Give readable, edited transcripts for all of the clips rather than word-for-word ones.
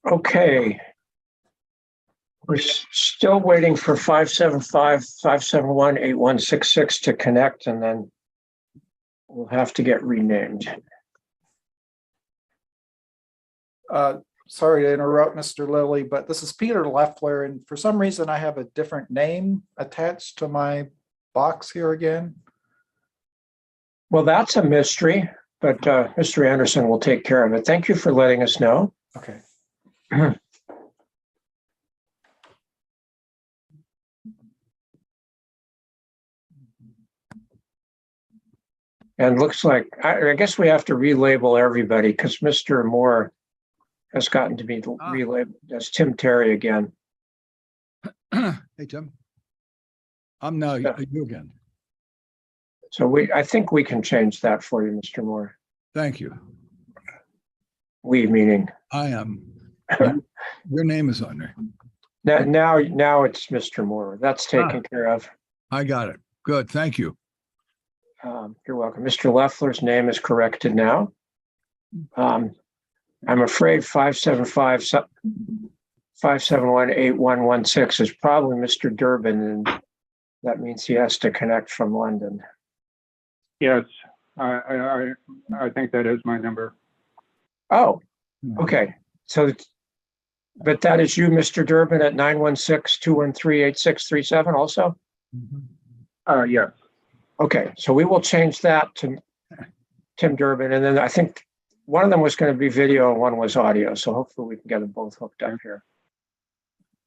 Okay. We're still waiting for 575-571-8166 to connect, and then we'll have to get renamed. Sorry to interrupt, Mr. Lilly, but this is Peter Leffler, and for some reason I have a different name attached to my box here again. Well, that's a mystery, but Mr. Anderson will take care of it. Thank you for letting us know. Okay. And looks like, I guess we have to relabel everybody because Mr. Moore has gotten to be relabeled as Tim Terry again. Hey, Tim. I'm now you again. So I think we can change that for you, Mr. Moore. Thank you. We meaning. I am. Your name is on there. Now it's Mr. Moore. That's taken care of. I got it. Good. Thank you. You're welcome. Mr. Leffler's name is corrected now. I'm afraid 571-8116 is probably Mr. Durbin, and that means he has to connect from London. Yes, I think that is my number. Oh, okay. So, but that is you, Mr. Durbin, at 916-213-8637 also? Yes. Okay, so we will change that to Tim Durbin, and then I think one of them was going to be video and one was audio, so hopefully we can get them both hooked up here.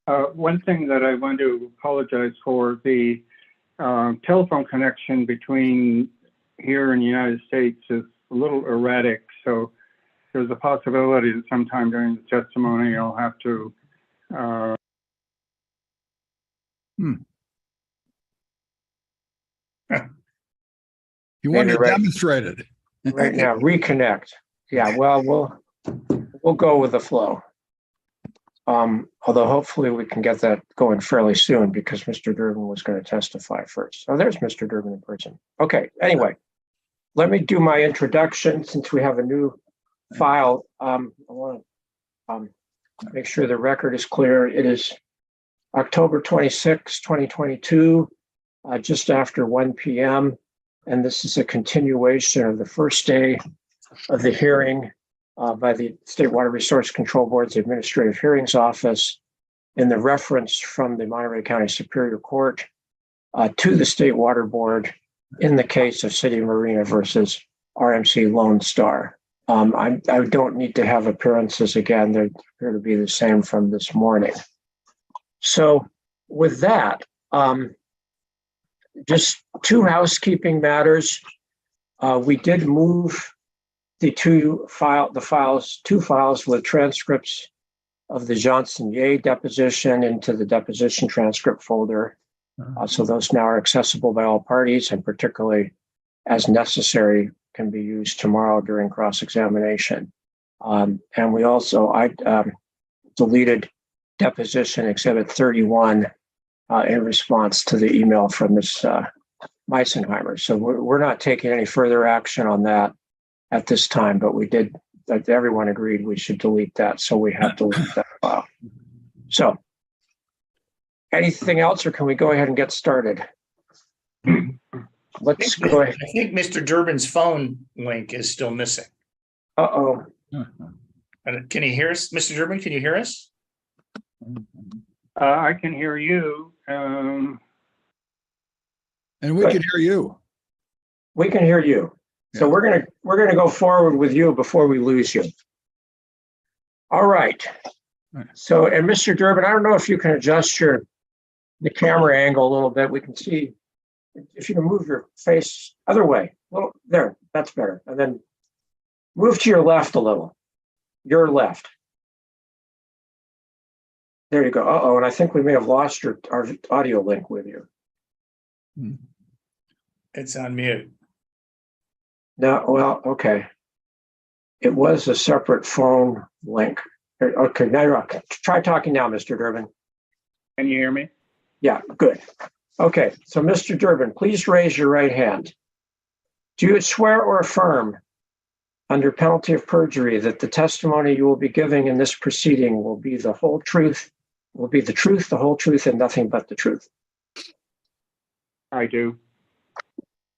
One thing that I want to apologize for, the telephone connection between here in the United States is a little erratic, so there's a possibility that sometime during the testimony I'll have to You want to demonstrate it right now, reconnect. Yeah, well, we'll go with the flow. Although hopefully we can get that going fairly soon because Mr. Durbin was going to testify first. So there's Mr. Durbin in person. Okay, anyway, let me do my introduction since we have a new file. I want to make sure the record is clear. It is October 26, 2022, just after 1 p.m. And this is a continuation of the first day of the hearing by the State Water Resource Control Board's Administrative Hearings Office in the reference from the Monterey County Superior Court to the State Water Board in the case of City of Marina versus RMC Lonestar. I don't need to have appearances again. They appear to be the same from this morning. So with that, just two housekeeping matters. We did move the two files with transcripts of the Johnson-Ye deposition into the deposition transcript folder. So those now are accessible by all parties, and particularly as necessary can be used tomorrow during cross-examination. And we also, I deleted deposition exhibit 31 in response to the email from Ms. Meisenheimer. So we're not taking any further action on that at this time, but we did, everyone agreed we should delete that. So we have deleted that file. So anything else, or can we go ahead and get started? Let's go ahead. I think Mr. Durbin's phone link is still missing. Uh-oh. Can you hear us, Mr. Durbin? Can you hear us? I can hear you. and we can hear you. We can hear you. So we're gonna go forward with you before we lose you. All right. So, and Mr. Durbin, I don't know if you can adjust the camera angle a little bit. We can see if you can move your face other way. Well, there, that's better. And then move to your left a little. Your left. There you go. Uh-oh, and I think we may have lost our audio link with you. It's on mute. No, well, okay. It was a separate phone link. Okay, now you're okay. Try talking now, Mr. Durbin. Can you hear me? Yeah, good. Okay, so Mr. Durbin, please raise your right hand. Do you swear or affirm under penalty of perjury, that the testimony you will be giving in this proceeding will be the whole truth, will be the truth, the whole truth, and nothing but the truth? I do.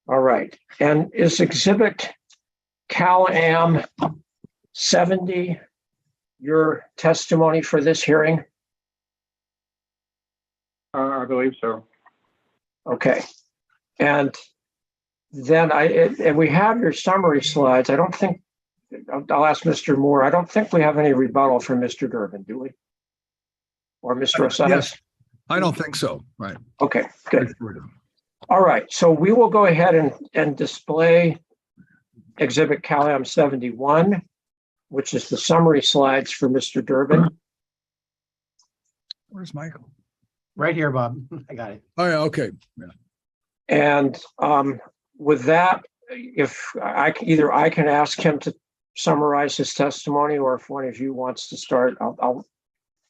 All right. And is Exhibit Cal-Am 70 your testimony for this hearing? I believe so. Okay. And then and we have your summary slides. I don't think, I'll ask Mr. Moore. I don't think we have any rebuttal from Mr. Durbin, do we? Or Mr. Osiris? Yes. I don't think so. Right. Okay, good. All right. So we will go ahead and display Exhibit Cal-Am 71, which is the summary slides for Mr. Durbin. Where's Michael? Right here, Bob. I got it. Oh, yeah. Okay. Yeah. And with that, if either I can ask him to summarize his testimony, or if one of you wants to start, I'll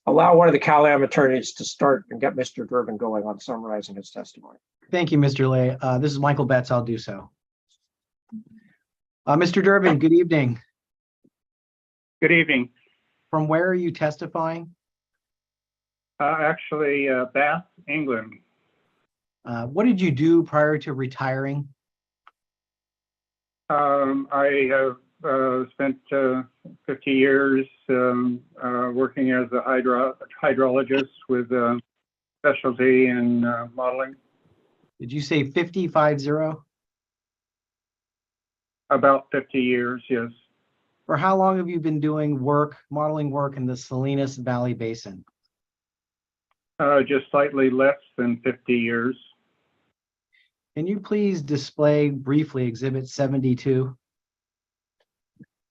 allow one of the Cal-Am attorneys to start and get Mr. Durbin going on summarizing his testimony. Thank you, Mr. Lay. This is Michael Betts. I'll do so. Mr. Durbin, good evening. Good evening. From where are you testifying? Actually, Bath, England. What did you do prior to retiring? I have spent 50 years working as a hydrologist with specialty in modeling. Did you say 50? About 50 years, yes. For how long have you been doing modeling work in the Salinas Valley Basin? Just slightly less than 50 years. Can you please display briefly Exhibit 72?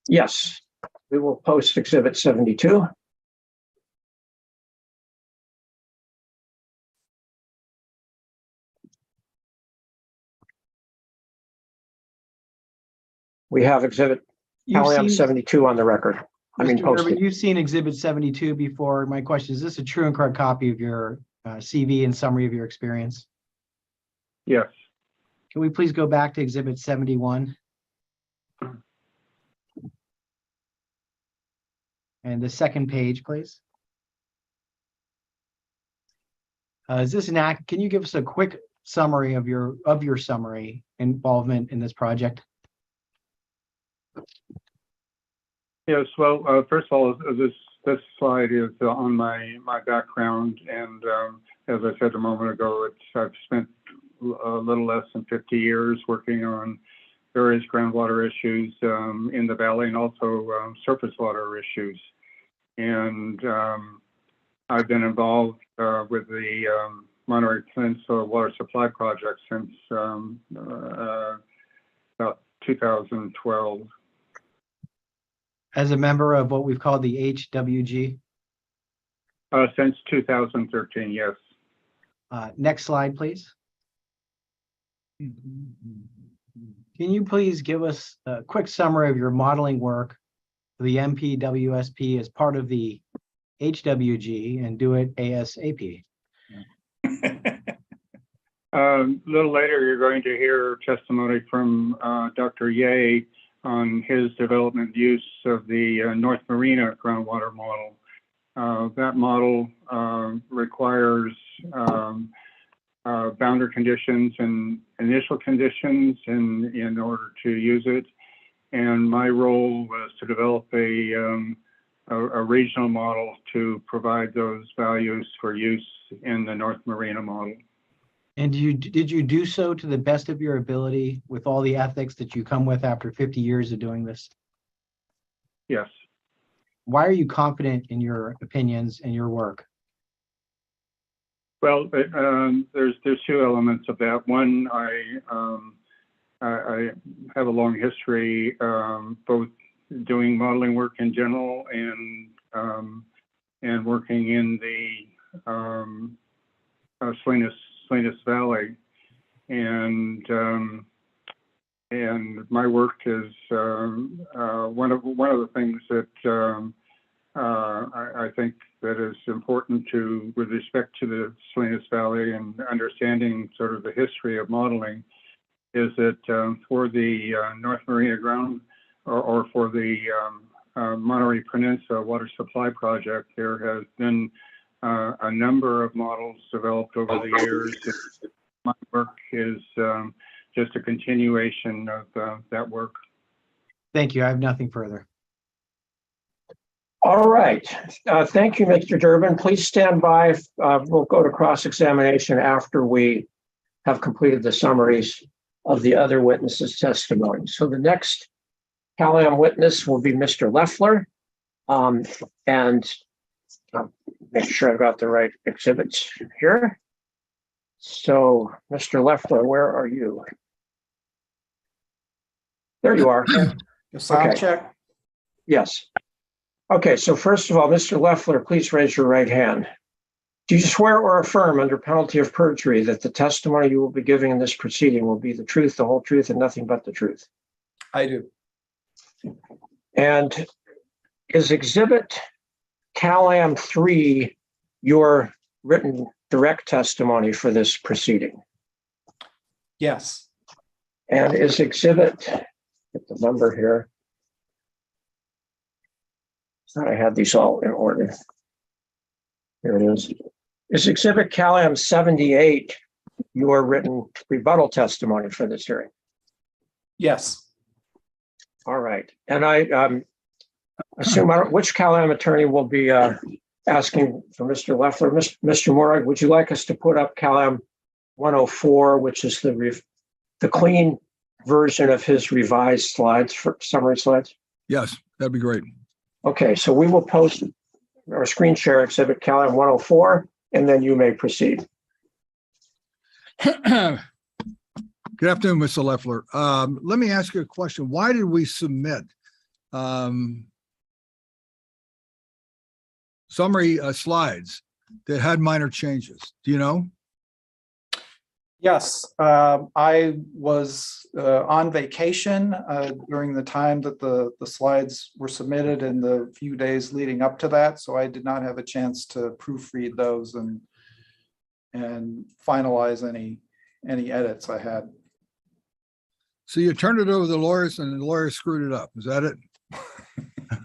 Yes, we will post Exhibit 72. We have Exhibit Cal-Am 72 on the record. I mean, Mr. Durbin, posted. you've seen Exhibit 72 before. My question is this a true and correct copy of your CV and summary of your experience? Yes. Can we please go back to Exhibit 71? And the second page, please. Is this an act? Can you give us a quick summary of your summary involvement in this project? Yes. Well, first of all, this slide is on my background, and as I said a moment ago, I've spent a little less than 50 years working on various groundwater issues in the valley, and also surface water issues. And I've been involved with the Monterey Peninsula Water Supply Project since about 2012. As a member of what we've called the HWG? Since 2013, yes. Next slide, please. Can you please give us a quick summary of your modeling work for the MPWSP as part of the HWG, and do it ASAP? A little later, you're going to hear testimony from Dr. Ye on his development use of the North Marina groundwater model. That model requires boundary conditions and initial conditions in order to use it. And my role was to develop a regional model to provide those values for use in the North Marina model. And did you do so to the best of your ability with all the ethics that you come with after 50 years of doing this? Yes. Why are you confident in your opinions and your work? Well, there's two elements of that. One, I have a long history both doing modeling work in general and working in the Salinas Valley, and my work is one of the things that I think that is important with respect to the Salinas Valley and understanding sort of the history of modeling is that for the North Marina or for the Monterey Peninsula Water Supply Project, there has been a number of models developed over the years. My work is just a continuation of that work. Thank you. I have nothing further. All right. Thank you, Mr. Durbin. Please stand by. We'll go to cross-examination after we have completed the summaries of the other witnesses' testimony. So the next Cal-Am witness will be Mr. Leffler. And make sure I've got the right exhibits here. So, Mr. Leffler, where are you? There you are. The sound Okay. check. Yes. Okay, so first of all, Mr. Leffler, please raise your right hand. Do you swear or affirm under penalty of perjury that the testimony you will be giving in this proceeding will be the truth, the whole truth, and nothing but the truth? I do. And is exhibit Cal-Am 3 your written direct testimony for this proceeding? Yes. And is exhibit, get the number here. I thought I had these all in order. Here it is. Is exhibit Cal-Am 78 your written rebuttal testimony for this hearing? Yes. All right. And I assume, which Cal-Am attorney will be asking for Mr. Leffler? Mr. Morag, would you like us to put up Cal-Am 104, which is the clean version of his revised slides, for summary slides? Yes, that'd be great. Okay, so we will post or screen share exhibit Cal-Am 104, and then you may proceed. Good afternoon, Mr. Leffler. Let me ask you a question. Why did we submit summary slides that had minor changes? Do you know? Yes. I was on vacation during the time that the slides were submitted and the few days leading up to that. So I did not have a chance to proofread those and finalize any edits I had. So you turned it over to the lawyers and the lawyers screwed it up. Is that it?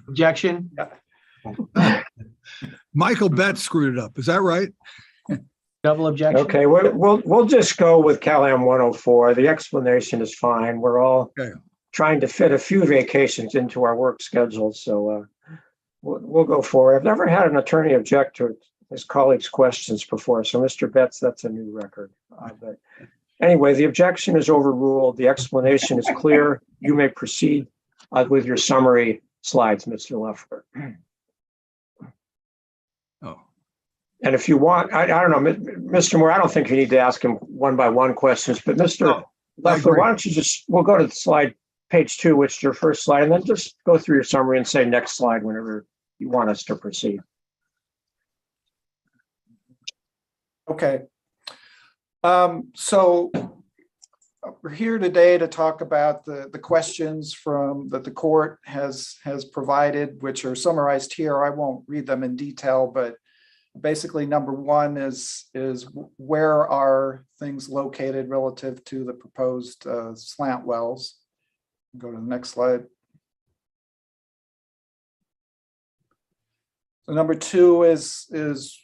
Objection? Michael Betts screwed it up. Is that right? Double objection? Okay, we'll just go with Cal-Am 104. The explanation is fine. We're all trying to fit a few vacations into our work schedule, so we'll go forward. I've never had an attorney object to his colleagues' questions before, so Mr. Betts, that's a new record. But anyway, the objection is overruled. The explanation is clear. You may proceed with your summary slides, Mr. Leffler. Oh. And if you want, I don't know, Mr. Moore, I don't think you need to ask him one by one questions, but Mr. Leffler, why don't you we'll go to the slide, page 2, which is your first slide, and then just go through your summary and say next slide whenever you want us to proceed. Okay. So we're here today to talk about the questions that the court has provided, which are summarized here. I won't read them in detail, but basically number 1 is where are things located relative to the proposed slant wells. Go to the next slide. So number 2 is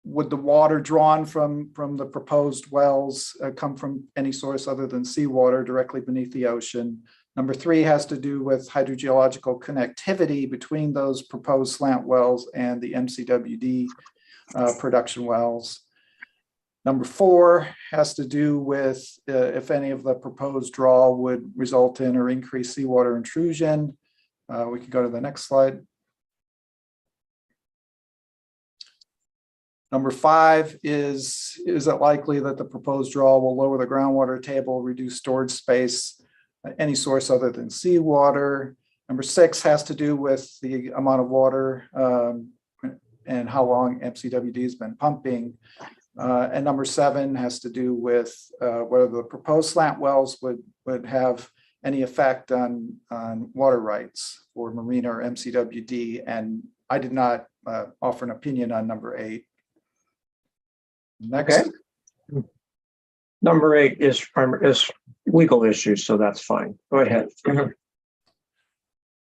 would the water drawn from the proposed wells come from any source other than seawater directly beneath the ocean? Number 3 has to do with hydrogeological connectivity between those proposed slant wells and the MCWD production wells. Number 4 has to do with if any of the proposed draw would result in or increase seawater intrusion. We could go to the next slide. Number 5 is it likely that the proposed draw will lower the groundwater table, reduce storage space, any source other than seawater? Number 6 has to do with the amount of water and how long MCWD has been pumping. And number 7 has to do with whether the proposed slant wells would have any effect on water rights for Marina or MCWD. And I did not offer an opinion on number 8. Next. Okay. Number 8 is legal issues, so that's fine. Go ahead.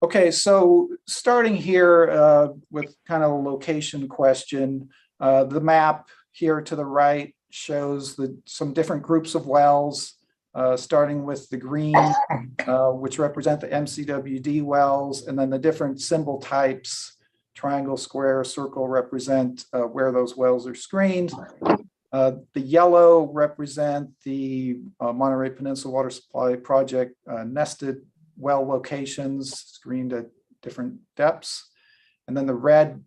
Okay, so starting here with kind of a location question, the map here to the right shows some different groups of wells, starting with the green, which represent the MCWD wells, and then the different symbol types, triangle, square, circle, represent where those wells are screened. The yellow represent the Monterey Peninsula Water Supply Project nested well locations screened at different depths. And then the red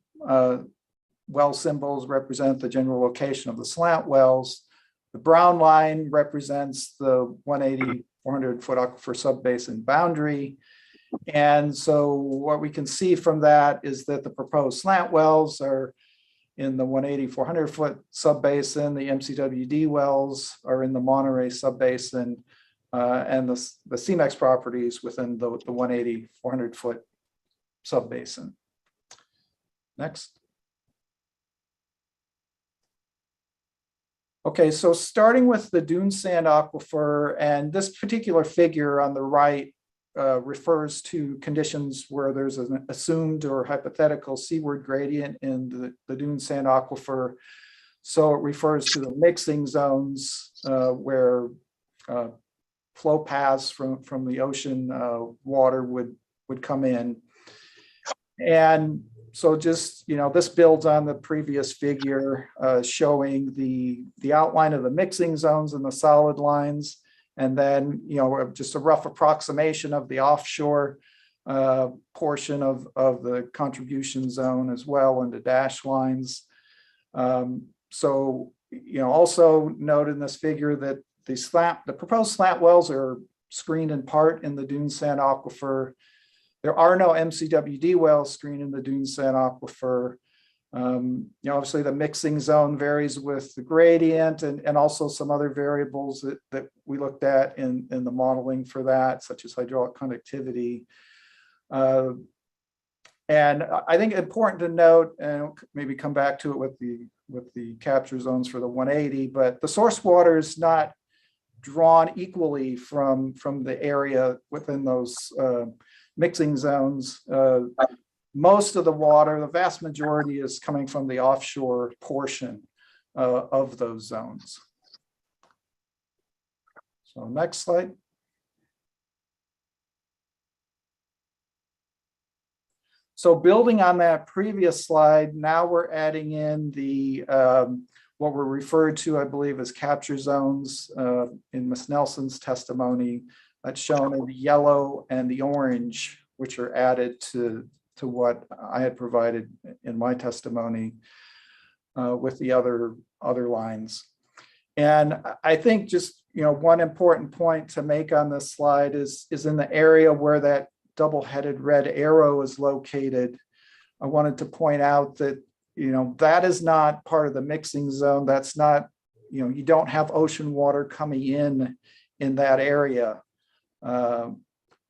well symbols represent the general location of the slant wells. The brown line represents the 180, 400 foot aquifer subbasin boundary. And so what we can see from that is that the proposed slant wells are in the 180, 400 foot subbasin. The MCWD wells are in the Monterey subbasin. And the CMEX properties within the 180, 400 foot subbasin. Next. Okay, so starting with the dune sand aquifer, and this particular figure on the right refers to conditions where there's an assumed or hypothetical seaward gradient in the dune sand aquifer. So it refers to the mixing zones where flow paths from the ocean water would come in. And so just, this builds on the previous figure showing the outline of the mixing zones and the solid lines. And then, just a rough approximation of the offshore portion of the contribution zone as well, and the dash lines. So, also note in this figure that the proposed slant wells are screened in part in the dune sand aquifer. There are no MCWD wells screened in the dune sand aquifer. Obviously the mixing zone varies with the gradient and also some other variables that we looked at in the modeling for that, such as hydraulic conductivity. And I think important to note, and maybe come back to it with the capture zones for the 180, but the source water is not drawn equally from the area within those mixing zones. Most of the water, the vast majority, is coming from the offshore portion of those zones. So next slide. So building on that previous slide, now we're adding in the what were referred to, I believe, as capture zones in Ms. Nelson's testimony. That's shown in the yellow and the orange, which are added to what I had provided in my testimony with the other lines. And I think just, one important point to make on this slide is in the area where that double-headed red arrow is located. I wanted to point out that that is not part of the mixing zone. That's not, you don't have ocean water coming in that area of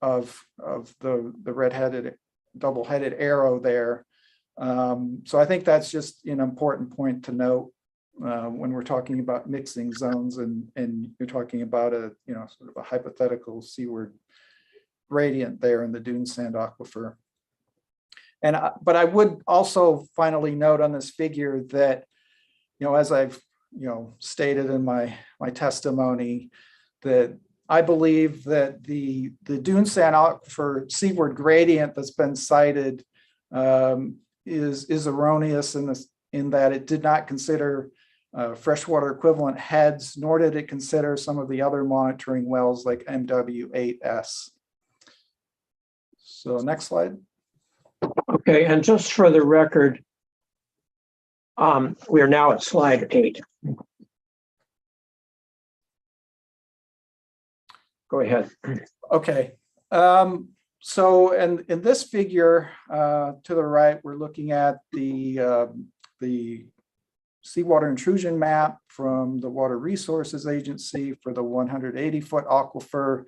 the red-headed, double-headed arrow there. So I think that's just an important point to note when we're talking about mixing zones and you're talking about a, sort of a hypothetical seaward gradient there in the dune sand aquifer. And but I would also finally note on this figure that, as I've stated in my testimony, that I believe that the dune sand aquifer seaward gradient that's been cited is erroneous in that it did not consider freshwater equivalent heads, nor did it consider some of the other monitoring wells like MW8S. So next slide. Okay, and just for the record, we are now at slide 8. Go ahead. Okay. So, and in this figure to the right, we're looking at the seawater intrusion map from the Water Resources Agency for the 180-foot aquifer,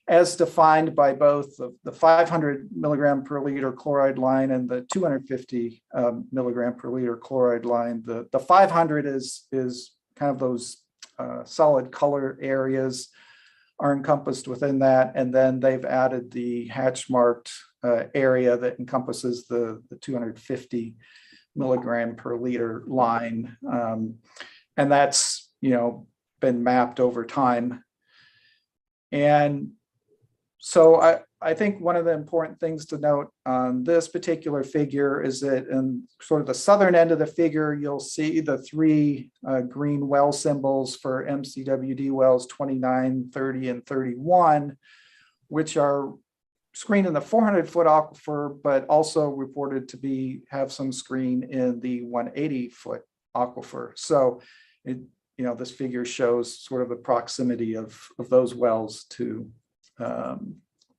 as defined by both the 500 milligram per liter chloride line and the 250 milligram per liter chloride line. The 500 is kind of those solid color areas are encompassed within that, and then they've added the hatch marked area that encompasses the 250 milligram per liter line. And that's, been mapped over time. And so I think one of the important things to note on this particular figure is that in sort of the southern end of the figure, you'll see the three green well symbols for MCWD wells 29, 30, and 31, which are screened in the 400-foot aquifer, but also reported to have some screen in the 180-foot aquifer. So this figure shows sort of the proximity of those wells to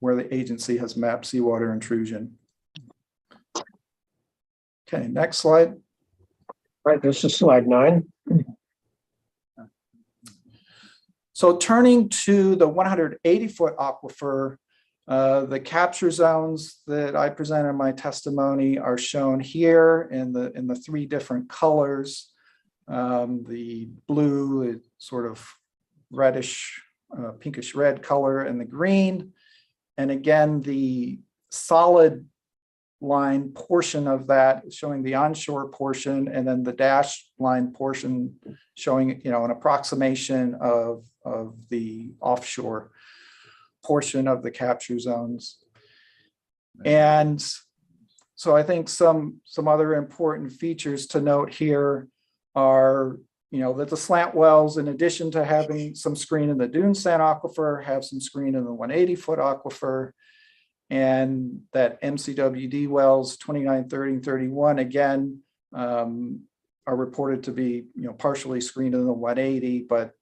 where the agency has mapped seawater intrusion. Okay, next slide. Right, this is slide 9. So turning to the 180-foot aquifer, the capture zones that I presented in my testimony are shown here in the three different colors. The blue, sort of reddish, pinkish red color, and the green. And again, the solid line portion of that is showing the onshore portion, and then the dashed line portion showing, an approximation of the offshore portion of the capture zones. And so I think some other important features to note here are, that the slant wells, in addition to having some screen in the dune sand aquifer, have some screen in the 180-foot aquifer, and that MCWD wells 29, 30, and 31, again, are reported to be, partially screened in the 180, but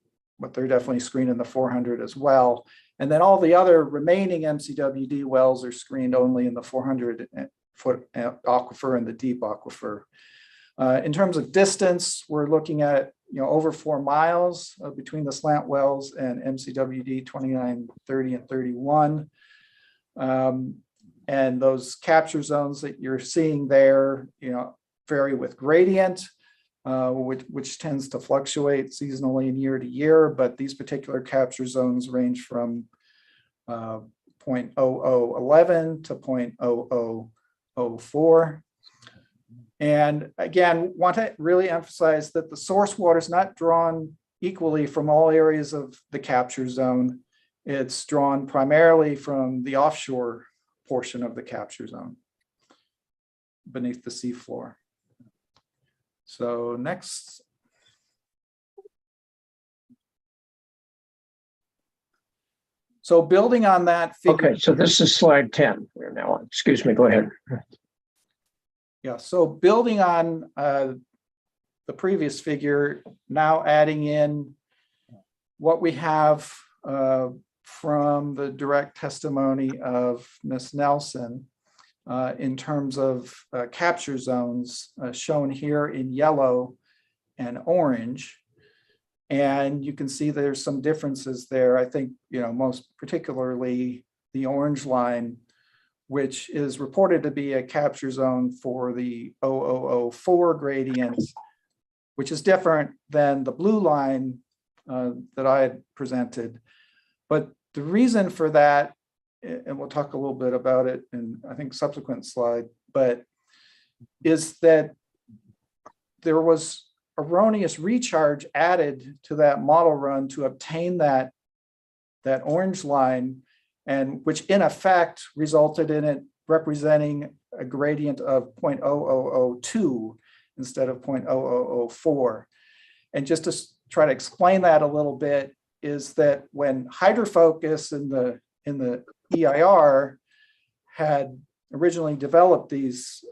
they're definitely screened in the 400 as well. And then all the other remaining MCWD wells are screened only in the 400-foot aquifer and the deep aquifer. In terms of distance, we're looking at over 4 miles between the slant wells and MCWD 29, 30, and 31. And those capture zones that you're seeing there, vary with gradient, which tends to fluctuate seasonally and year to year. But these particular capture zones range from 0.0011 to 0.0004. And again, want to really emphasize that the source water is not drawn equally from all areas of the capture zone. It's drawn primarily from the offshore portion of the capture zone beneath the seafloor. So next. So building on that figure. Okay, so this is slide 10. We're now on. Excuse me, go ahead. Yeah, so building on the previous figure, now adding in what we have from the direct testimony of Ms. Nelson in terms of capture zones shown here in yellow and orange. And you can see there's some differences there. I think, most particularly the orange line, which is reported to be a capture zone for the 0004 gradient, which is different than the blue line that I had presented. But the reason for that, and we'll talk a little bit about it in, I think, subsequent slide, but is that there was erroneous recharge added to that model run to obtain that orange line, and which in effect resulted in it representing a gradient of 0.0002 instead of 0.0004. And just to try to explain that a little bit is that when Hydrofocus in the EIR had originally developed these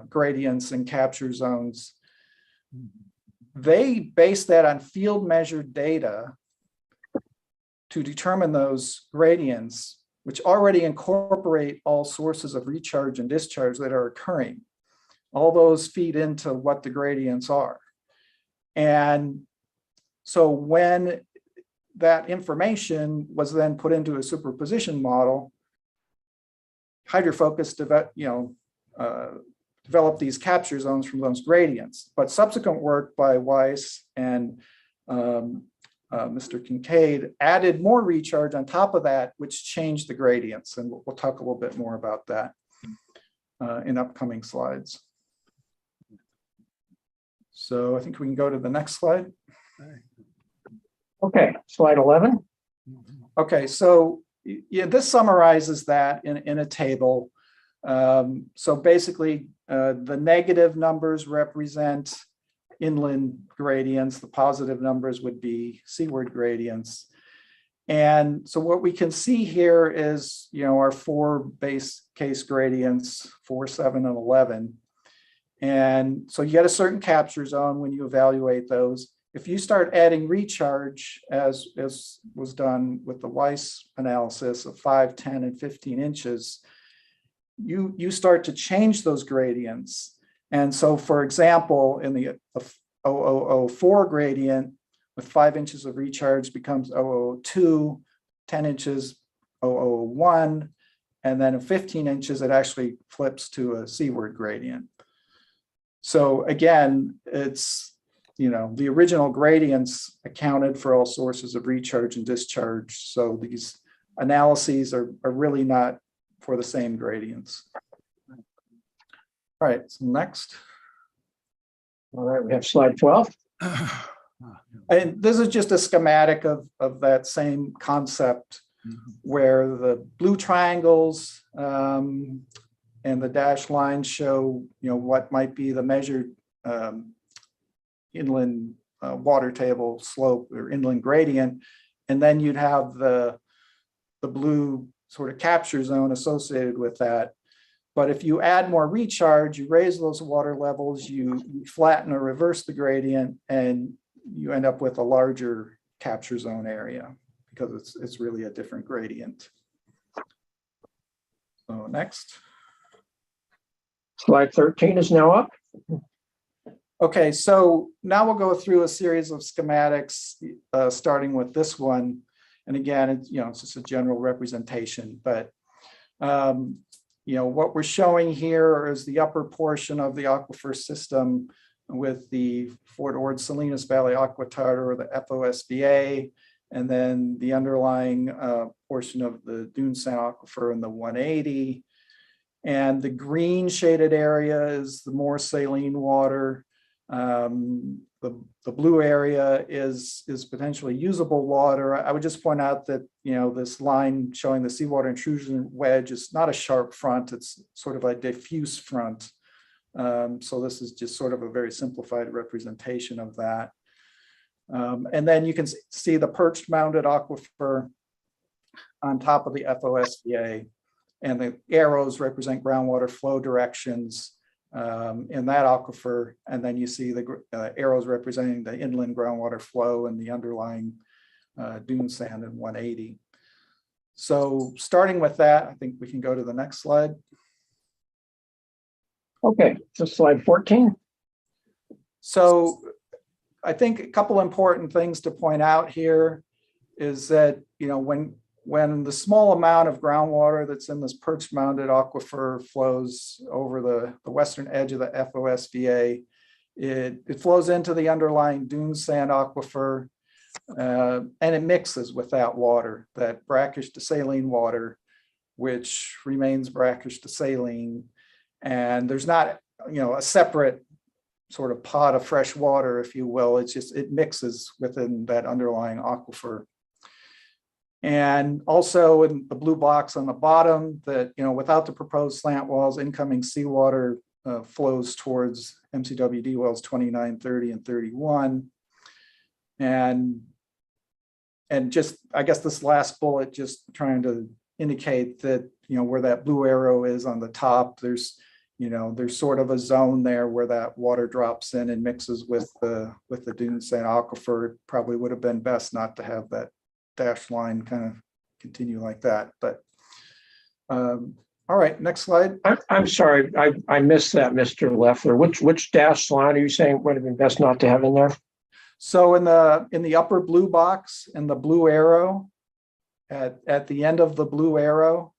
gradients and capture zones, they based that on field measured data to determine those gradients, which already incorporate all sources of recharge and discharge that are occurring. All those feed into what the gradients are. And so when that information was then put into a superposition model, Hydrofocus developed these capture zones from those gradients. But subsequent work by Weiss and Mr. Kincaid added more recharge on top of that, which changed the gradients. And we'll talk a little bit more about that. in upcoming slides. So I think we can go to the next slide. Okay, slide 11. Okay, so yeah, this summarizes that in a table. So basically, the negative numbers represent inland gradients. The positive numbers would be seaward gradients. And so what we can see here is, our 4 base case gradients, 4, 7, and 11. And so you get a certain capture zone when you evaluate those. If you start adding recharge, as was done with the Weiss analysis of 5, 10, and 15 inches, you start to change those gradients. And so, for example, in the 0004 gradient, with 5 inches of recharge becomes 002, 10 inches 001, and then at 15 inches, it actually flips to a seaward gradient. So again, it's, the original gradients accounted for all sources of recharge and discharge. So these analyses are really not for the same gradients. All right, so next. All right, we have slide 12. And this is just a schematic of that same concept, where the blue triangles and the dashed lines show, what might be the measured inland water table slope or inland gradient, and then you'd have the blue sort of capture zone associated with that. But if you add more recharge, you raise those water levels, you flatten or reverse the gradient, and you end up with a larger capture zone area because it's really a different gradient. So next. Slide 13 is now up. Okay, so now we'll go through a series of schematics, starting with this one. And again, it's just a general representation, but what we're showing here is the upper portion of the aquifer system with the Fort Ord Salinas Valley Aquitard, or the FOSVA, and then the underlying portion of the dune sand aquifer in the 180. And the green shaded area is the more saline water. The blue area is potentially usable water. I would just point out that, this line showing the seawater intrusion wedge is not a sharp front, it's sort of a diffuse front. So this is just sort of a very simplified representation of that. And then you can see the perched mounted aquifer on top of the FOSVA, and the arrows represent groundwater flow directions in that aquifer. And then you see the arrows representing the inland groundwater flow and the underlying dune sand in 180. So starting with that, I think we can go to the next slide. Okay, so slide 14. So I think a couple important things to point out here is that, when the small amount of groundwater that's in this perch mounted aquifer flows over the western edge of the FOSVA, it flows into the underlying dune sand aquifer, and it mixes with that water, that brackish to saline water, which remains brackish to saline. And there's not, a separate sort of pot of fresh water, if you will. It's just, it mixes within that underlying aquifer. And also in the blue box on the bottom, that, without the proposed slant walls, incoming seawater flows towards MCWD wells 29, 30, and 31. And just, I guess this last bullet, just trying to indicate that, where that blue arrow is on the top, there's sort of a zone there where that water drops in and mixes with the dune sand aquifer. It probably would have been best not to have that dashed line kind of continue like that, but all right, next slide. I'm sorry, I missed that, Mr. Leffler. Which dashed line are you saying would have been best not to have in there? So in the upper blue box and the blue arrow, at the end of the blue arrow,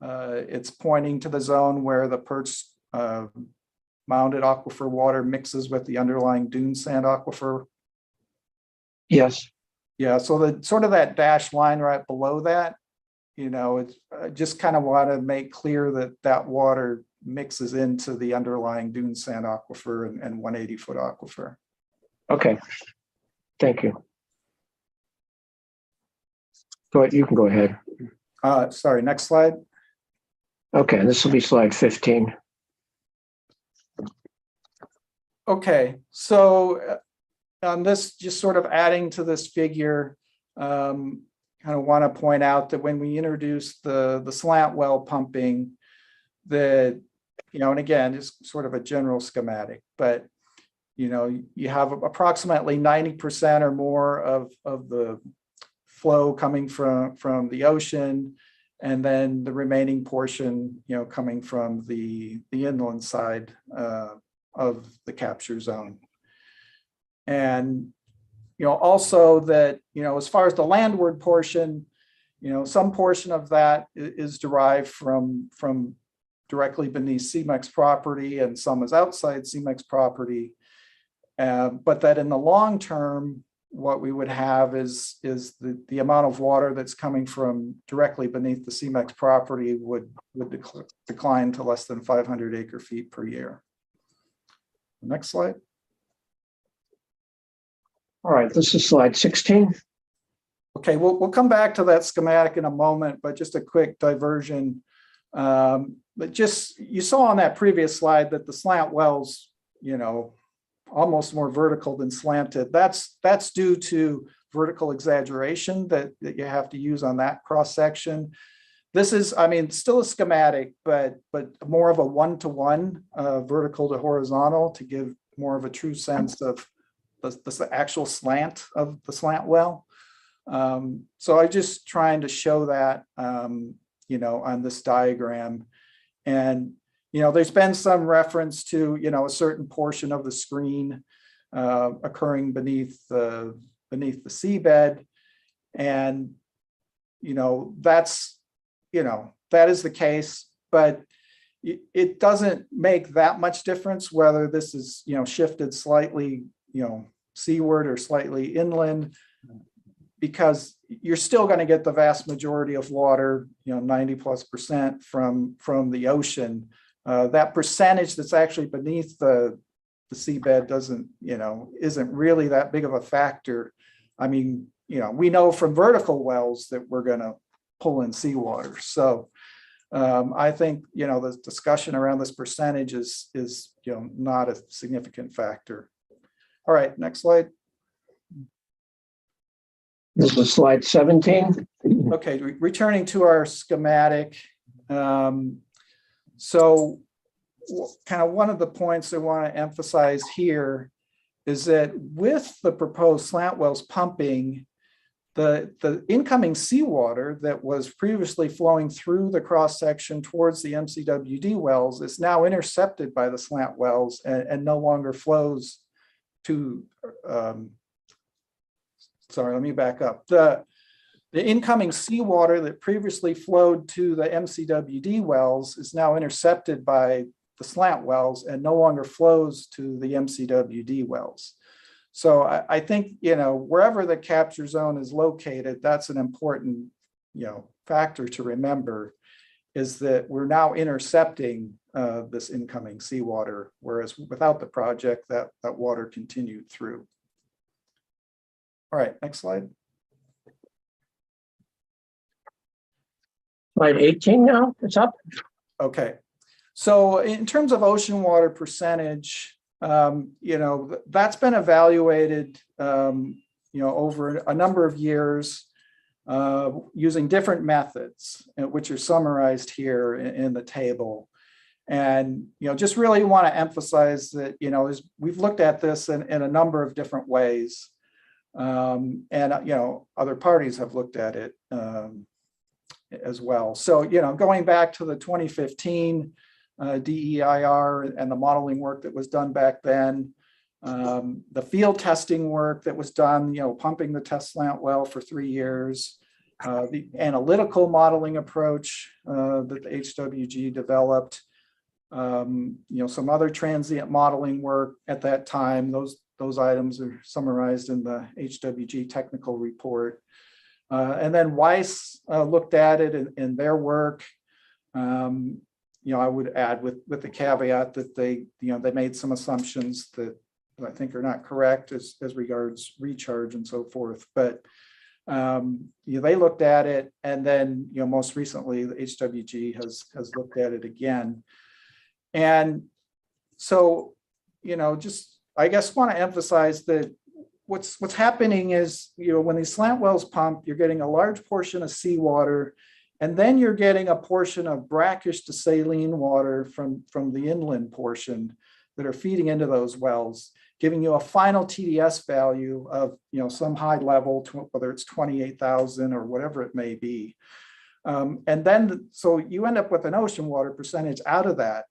it's pointing to the zone where the perch mounted aquifer water mixes with the underlying dune sand aquifer. Yes. Yeah, so the sort of that dashed line right below that, it's I just kind of want to make clear that that water mixes into the underlying dune sand aquifer and 180-foot aquifer. Okay, thank you. Go ahead, you can go ahead. Sorry, next slide. Okay, this will be slide 15. Okay, so on this, just sort of adding to this figure, kind of want to point out that when we introduced the slant well pumping, that, and again, just sort of a general schematic, but you have approximately 90% or more of the flow coming from the ocean, and then the remaining portion, coming from the inland side of the capture zone. And also that, as far as the landward portion, some portion of that is derived from directly beneath CMEX property, and some is outside CMEX property. But that in the long term, what we would have is the amount of water that's coming from directly beneath the CMEX property would decline to less than 500 acre feet per year. Next slide. All right, this is slide 16. Okay, we'll come back to that schematic in a moment, but just a quick diversion. But just, you saw on that previous slide that the slant wells, almost more vertical than slanted. That's due to vertical exaggeration that you have to use on that cross section. This is, still a schematic, but more of a one-to-one, vertical to horizontal, to give more of a true sense of the actual slant of the slant well. So I'm just trying to show that, on this diagram. And, there's been some reference to, a certain portion of the screen occurring beneath the seabed. And, that is the case, but it doesn't make that much difference whether this is, shifted slightly, seaward or slightly inland, because you're still going to get the vast majority of water, 90+% from the ocean. That percentage that's actually beneath the seabed isn't really that big of a factor. We know from vertical wells that we're going to pull in seawater. So I think, the discussion around this percentage is not a significant factor. All right, next slide. This is slide 17. Okay, returning to our schematic. So kind of one of the points I want to emphasize here is that with the proposed slant wells pumping, the incoming seawater that was previously flowing through the cross section towards the MCWD wells is now intercepted by the slant wells and no longer flows to, sorry, let me back up. The incoming seawater that previously flowed to the MCWD wells is now intercepted by the slant wells and no longer flows to the MCWD wells. So I think, wherever the capture zone is located, that's an important, factor to remember, is that we're now intercepting this incoming seawater, whereas without the project, that water continued through. All right, next slide. Slide 18 now, it's up. Okay, so in terms of ocean water percentage, that's been evaluated, over a number of years using different methods, which are summarized here in the table. And, just really want to emphasize that, we've looked at this in a number of different ways. And, other parties have looked at it as well. So, going back to the 2015 DEIR and the modeling work that was done back then, the field testing work that was done, pumping the test slant well for 3 years, the analytical modeling approach that the HWG developed, some other transient modeling work at that time. Those items are summarized in the HWG technical report. And then Weiss looked at it in their work. I would add with the caveat that they made some assumptions that I think are not correct as regards recharge and so forth. But they looked at it, and then most recently the HWG has looked at it again. And so just I guess want to emphasize that what's happening is when these slant wells pump, you're getting a large portion of seawater, and then you're getting a portion of brackish to saline water from the inland portion that are feeding into those wells, giving you a final TDS value of some high level, whether it's 28,000 or whatever it may be. And then so you end up with an ocean water percentage out of that,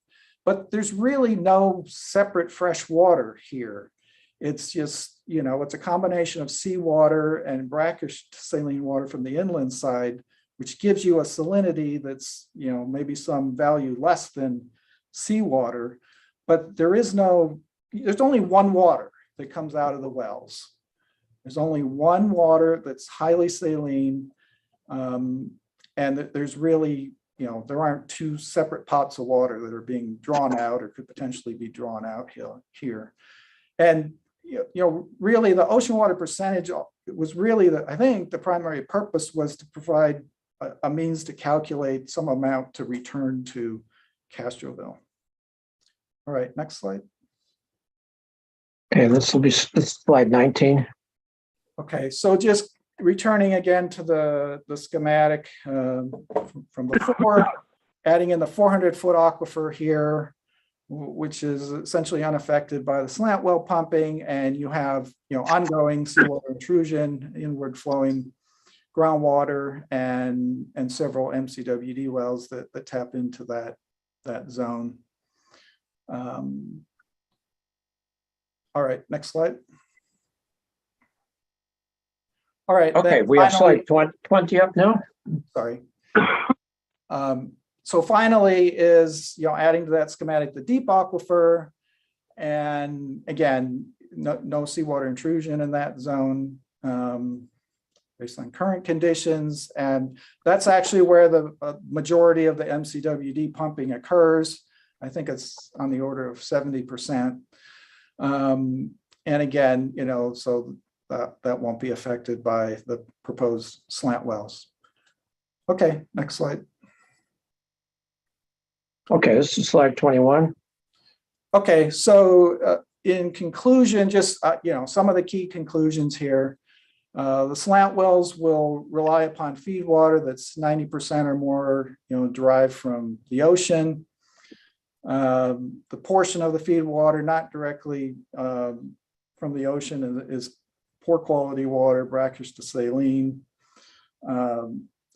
but there's really no separate fresh water here. It's just, it's a combination of seawater and brackish to saline water from the inland side, which gives you a salinity that's, maybe some value less than seawater, but there's only one water that comes out of the wells. There's only one water that's highly saline. And there's really, there aren't two separate pots of water that are being drawn out or could potentially be drawn out here. And, really the ocean water percentage was really I think the primary purpose was to provide a means to calculate some amount to return to Castroville. All right, next slide. Okay, this will be slide 19. Okay, so just returning again to the schematic from before, adding in the 400-foot aquifer here, which is essentially unaffected by the slant well pumping, and you have ongoing seawater intrusion, inward flowing groundwater, and several MCWD wells that tap into that zone. All right, next slide. All right. Okay, we have slide 20 up now. Sorry. So finally is, adding to that schematic, the deep aquifer, and again, no seawater intrusion in that zone based on current conditions. And that's actually where the majority of the MCWD pumping occurs. I think it's on the order of 70%. And again, so that won't be affected by the proposed slant wells. Okay, next slide. Okay, this is slide 21. Okay, so in conclusion, just some of the key conclusions here. The slant wells will rely upon feed water that's 90% or more, derived from the ocean. The portion of the feed water not directly from the ocean is poor quality water, brackish to saline.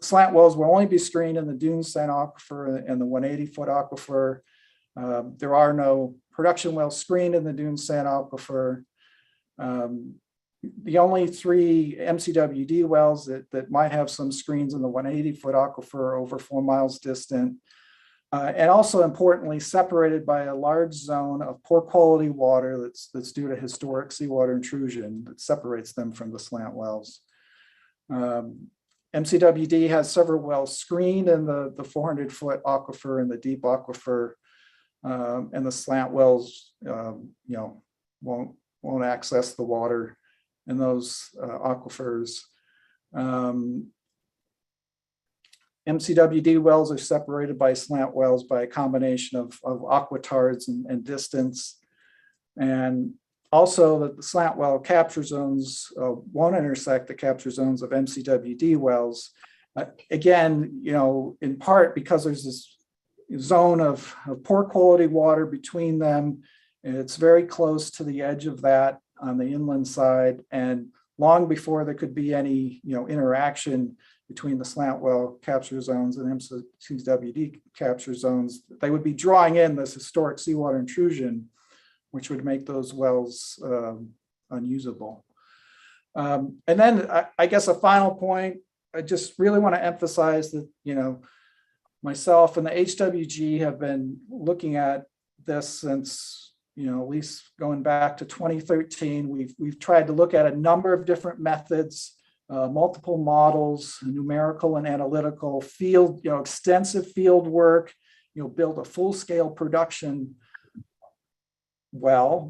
Slant wells will only be screened in the dune sand aquifer and the 180-foot aquifer. There are no production wells screened in the dune sand aquifer. The only 3 MCWD wells that might have some screens in the 180-foot aquifer over 4 miles distant. And also importantly, separated by a large zone of poor quality water that's due to historic seawater intrusion that separates them from the slant wells. MCWD has several wells screened in the 400-foot aquifer and the deep aquifer, and the slant wells, won't access the water in those aquifers. MCWD wells are separated by slant wells by a combination of aquatards and distance. And also the slant well capture zones won't intersect the capture zones of MCWD wells. Again, in part because there's this zone of poor quality water between them. It's very close to the edge of that on the inland side. And long before there could be any interaction between the slant well capture zones and MCWD capture zones, they would be drawing in this historic seawater intrusion, which would make those wells unusable. And then I guess a final point, I just really want to emphasize that, myself and the HWG have been looking at this since, at least going back to 2013. We've tried to look at a number of different methods, multiple models, numerical and analytical, field, extensive field work, build a full-scale production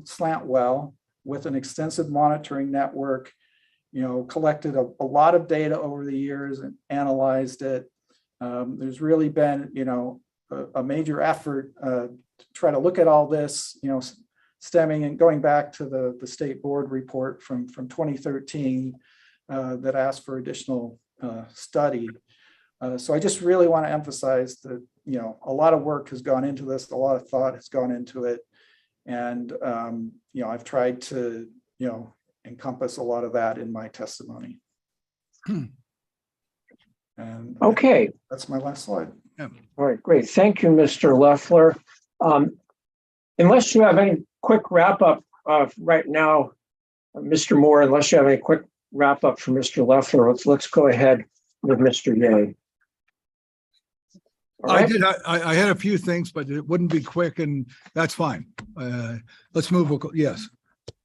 slant well with an extensive monitoring network, collected a lot of data over the years and analyzed it. There's really been, a major effort to try to look at all this, stemming and going back to the state board report from 2013 that asked for additional study. So I just really want to emphasize that, a lot of work has gone into this, a lot of thought has gone into it. And, I've tried to, encompass a lot of that in my testimony. And Okay. that's my last slide. All right, great. Thank you, Mr. Loeffler. Unless you have any quick wrap up right now, Mr. Moore, unless you have any quick wrap up for Mr. Loeffler, let's go ahead with Mr. Ye. All right. I had a few things, but it wouldn't be quick, and that's fine. Let's move. Yes.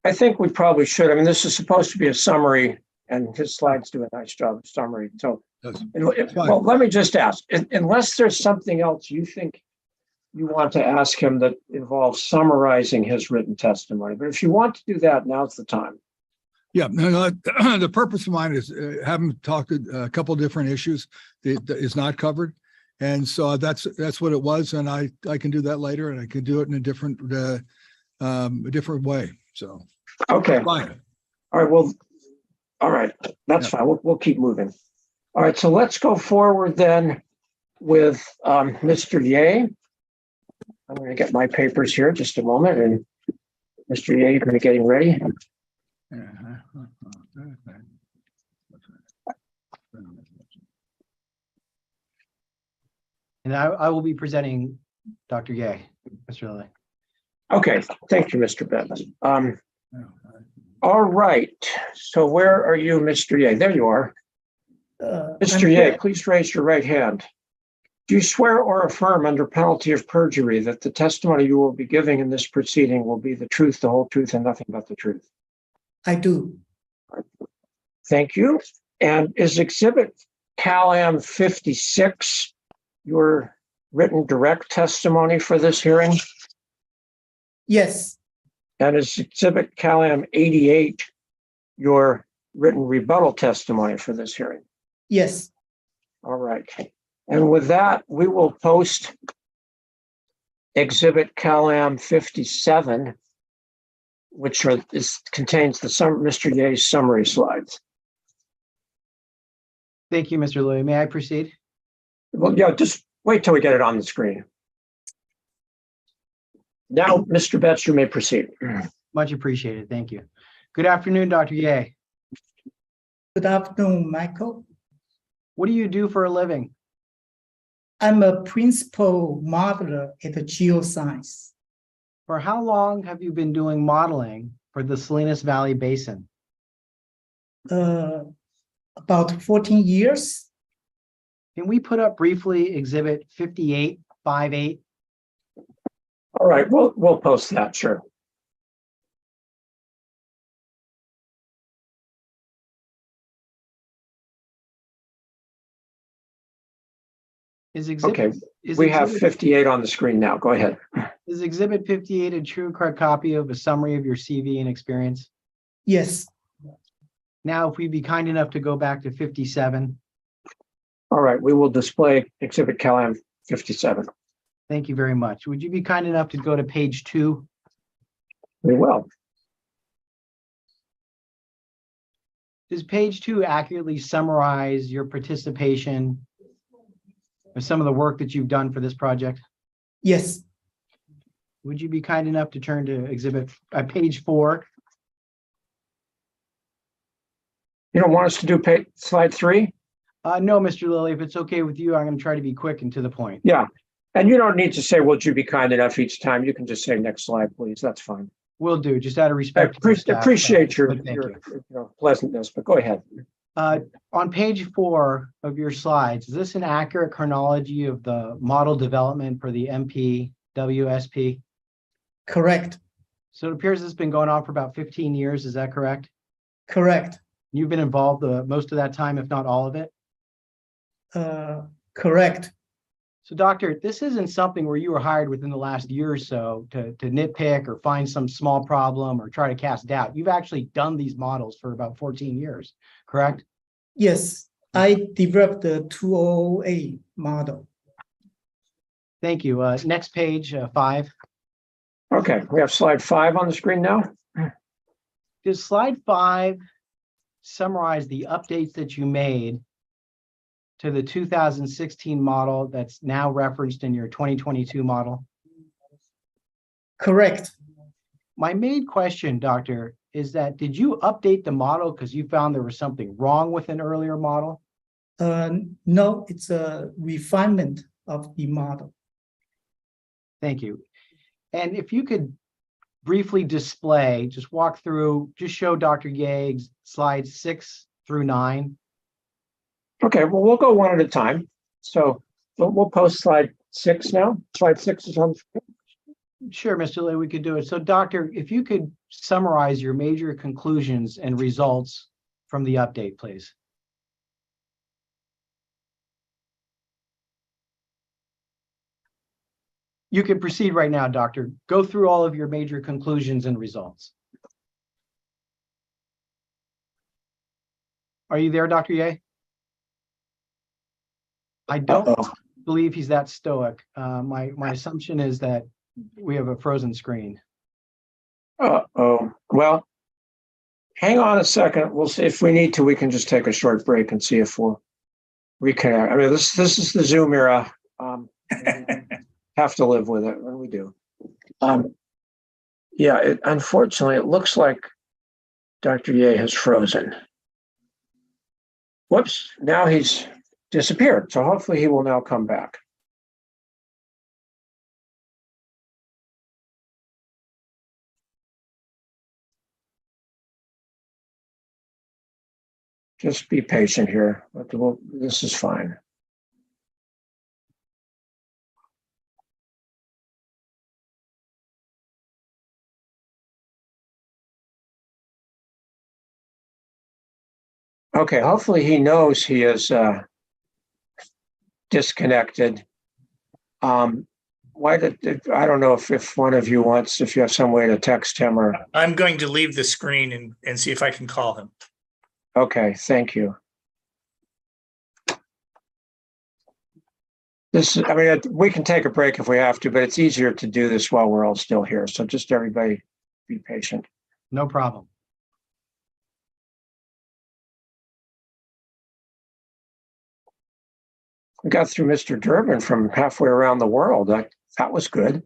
I think we probably should. I mean, this is supposed to be a summary, and his slides do a nice job of summary. So, well, let me just ask, unless there's something else you think you want to ask him that involves summarizing his written testimony, but if you want to do that, now's the time. Yeah, no, the purpose of mine is having talked a couple of different issues that is not covered. And so that's what it was. And I can do that later, and I can do it in a different way. So. Okay. Fine. All right. Well, all right. That's fine. We'll keep moving. All right. So let's go forward then with Mr. Ye. I'm going to get my papers here just a moment, and Mr. Ye, you're going to be getting ready. And I will be presenting Dr. Ye, Mr. Lilly. Okay. Thank you, Mr. Benz. All right. So where are you, Mr. Ye? There you are. Mr. Ye, please raise your right hand. Do you swear or affirm under penalty of perjury that the testimony you will be giving in this proceeding will be the truth, the whole truth, and nothing but the truth? I do. Thank you. And is Exhibit Cal-Am 56 your written direct testimony for this hearing? Yes, And is Exhibit Cal-Am 88 your written rebuttal testimony for this hearing? yes, All right. And with that, we will post Exhibit Cal-Am 57, which contains Mr. Ye's summary slides. Thank you, Mr. Lilly. May I proceed? Well, yeah, just wait till we get it on the screen. Now, Mr. Betts, you may proceed. Much appreciated. Thank you. Good afternoon, Dr. Ye. good afternoon, Michael. What do you do for a living? I'm a principal modeler at Geoscience. For how long have you been doing modeling for the Salinas Valley Basin? About 14 years. Can we put up briefly Exhibit 5858? All right, we'll post that, sure. Okay, we have 58 on the screen now. Go ahead. Is Exhibit 58 a true correct copy of a summary of your CV and experience? Yes, Now, if we'd be kind enough to go back to 57. All right, we will display Exhibit Cal-Am 57. Thank you very much. Would you be kind enough to go to page 2? We will. Does page 2 accurately summarize your participation with some of the work that you've done for this project? yes, Would you be kind enough to turn to page 4? You don't want us to do slide 3? No, Mr. Lilly, if it's okay with you, I'm going to try to be quick and to the point. Yeah, and you don't need to say, would you be kind enough each time? You can just say next slide, please. That's fine. Will do, just out of I respect. to the staff. appreciate your Thank you. pleasantness, but go ahead. On page 4 of your slides, is this an accurate chronology of the model development for the MP WSP? correct, So it appears it's been going on for about 15 years. Is that correct? correct, You've been involved most of that time, if not all of it. correct, So doctor, this isn't something where you were hired within the last year or so to nitpick or find some small problem or try to cast doubt. You've actually done these models for about 14 years, correct? Yes, I developed the 2008 model. Thank you. Next page, 5. Okay, we have slide 5 on the screen now. Does slide 5 summarize the updates that you made to the 2016 model that's now referenced in your 2022 model? Correct. My main question, doctor, is that did you update the model because you found there was something wrong with an earlier model? No, it's a refinement of the model. Thank you. And if you could briefly display, just walk through, just show Dr. Yeag's slides 6 through 9. Okay, well, we'll go one at a time. So we'll post slide 6 now. Slide 6 is on the screen. Sure, Mr. Lee, we could do it. So doctor, if you could summarize your major conclusions and results from the update, please. You can proceed right now, doctor. Go through all of your major conclusions and results. Are you there, Dr. Ye? I don't believe he's that stoic. My assumption is that we have a frozen screen. Uh-oh. Well, hang on a second. We'll see if we need to. We can just take a short break and see if we'll reconnect. I mean, this is the Zoom era. Have to live with it when we do. Yeah, unfortunately, it looks like Dr. Ye has frozen. Whoops, now he's disappeared. So hopefully he will now come back. Just be patient here. This is fine. Okay, hopefully he knows he is disconnected. I don't know if one of you wants, if you have some way to text him or. I'm going to leave the screen and see if I can call him. Okay, thank you. I mean, we can take a break if we have to, but it's easier to do this while we're all still here. So just everybody be patient. No problem. We got through Mr. Durbin from halfway around the world. That was good.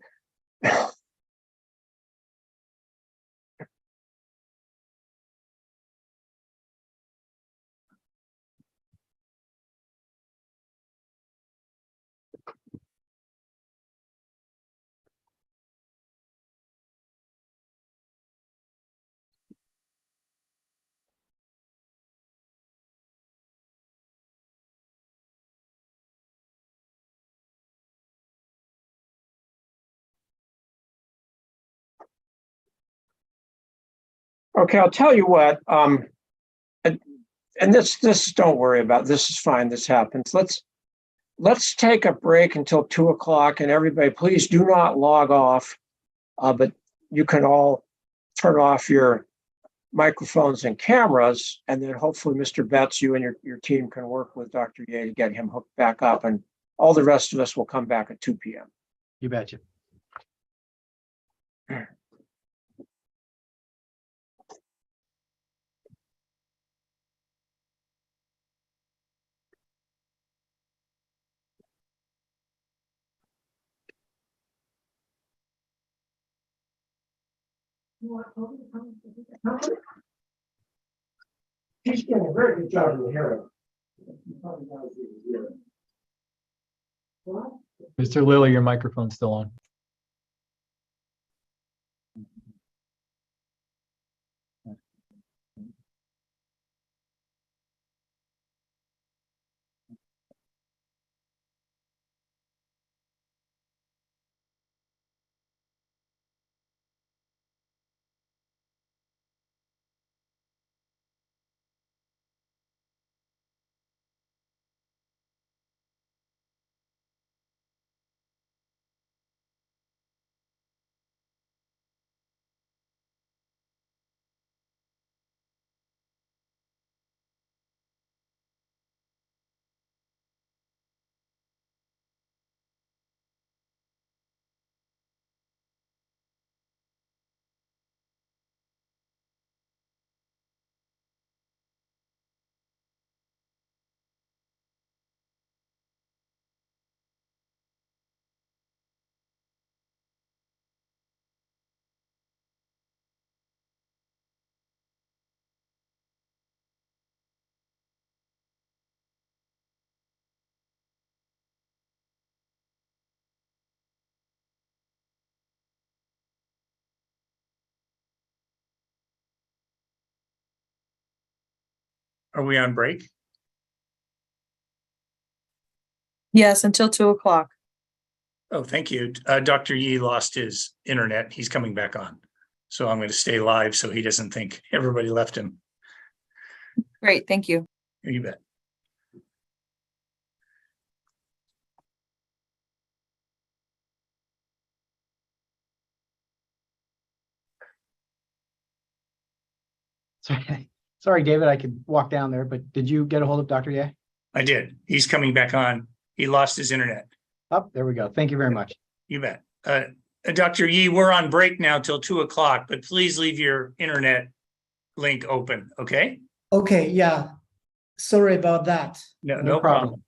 Okay, I'll tell you what. And this don't worry about. This is fine. This happens. Let's take a break until 2 o'clock, and everybody, please do not log off. But you can all turn off your microphones and cameras, and then hopefully, Mr. Betts, you and your team can work with Dr. Ye to get him hooked back up, and all the rest of us will come back at 2 p.m. You betcha. He's doing a very good job in the hearing. Mr. Lilly, your microphone's still on. Are we on break? Yes, until 2 o'clock. Oh, thank you. Dr. Yee lost his internet. He's coming back on. So I'm going to stay live so he doesn't think everybody left him. Great, thank you. You bet. Sorry, David, I could walk down there, but did you get a hold of Dr. Ye? I did. He's coming back on. He lost his internet. Oh, there we go. Thank you very much. You bet. Dr. Yee, we're on break now till 2 o'clock, but please leave your internet link open, okay? Okay, yeah. Sorry about that. No problem.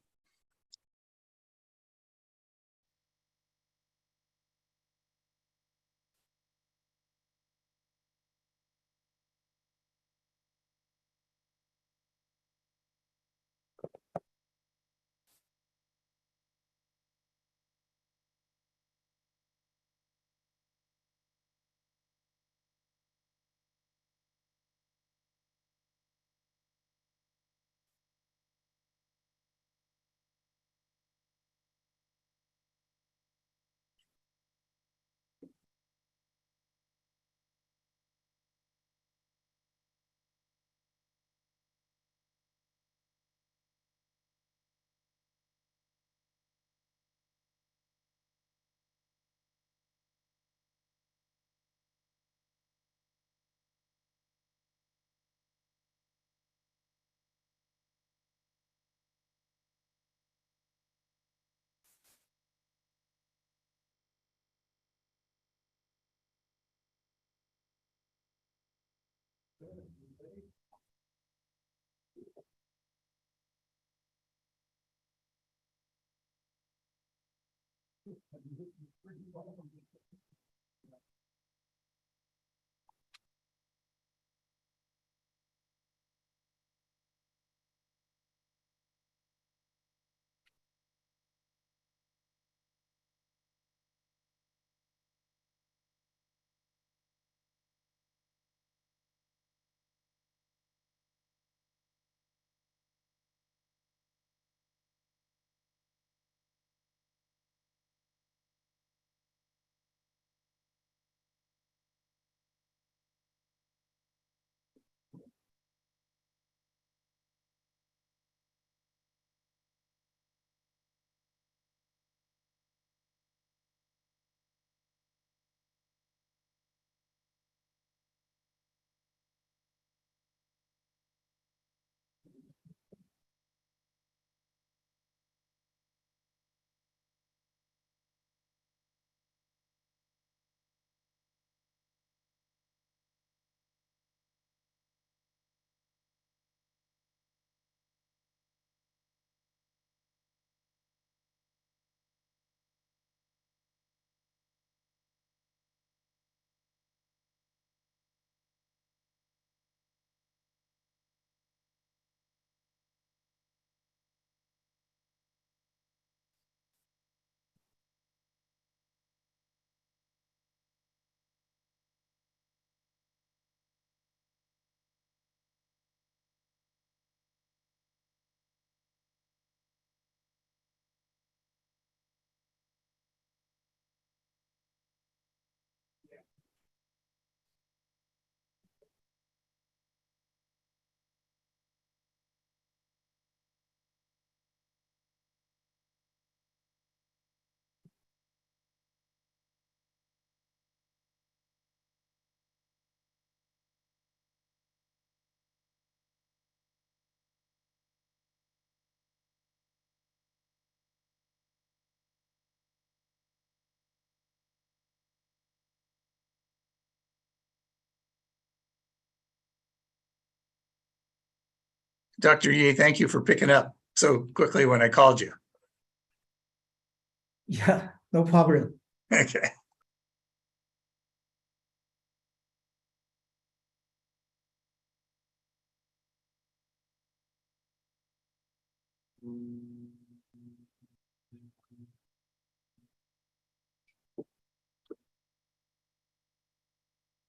Dr. Yee, thank you for picking up so quickly when I called you. Yeah, no problem. Okay.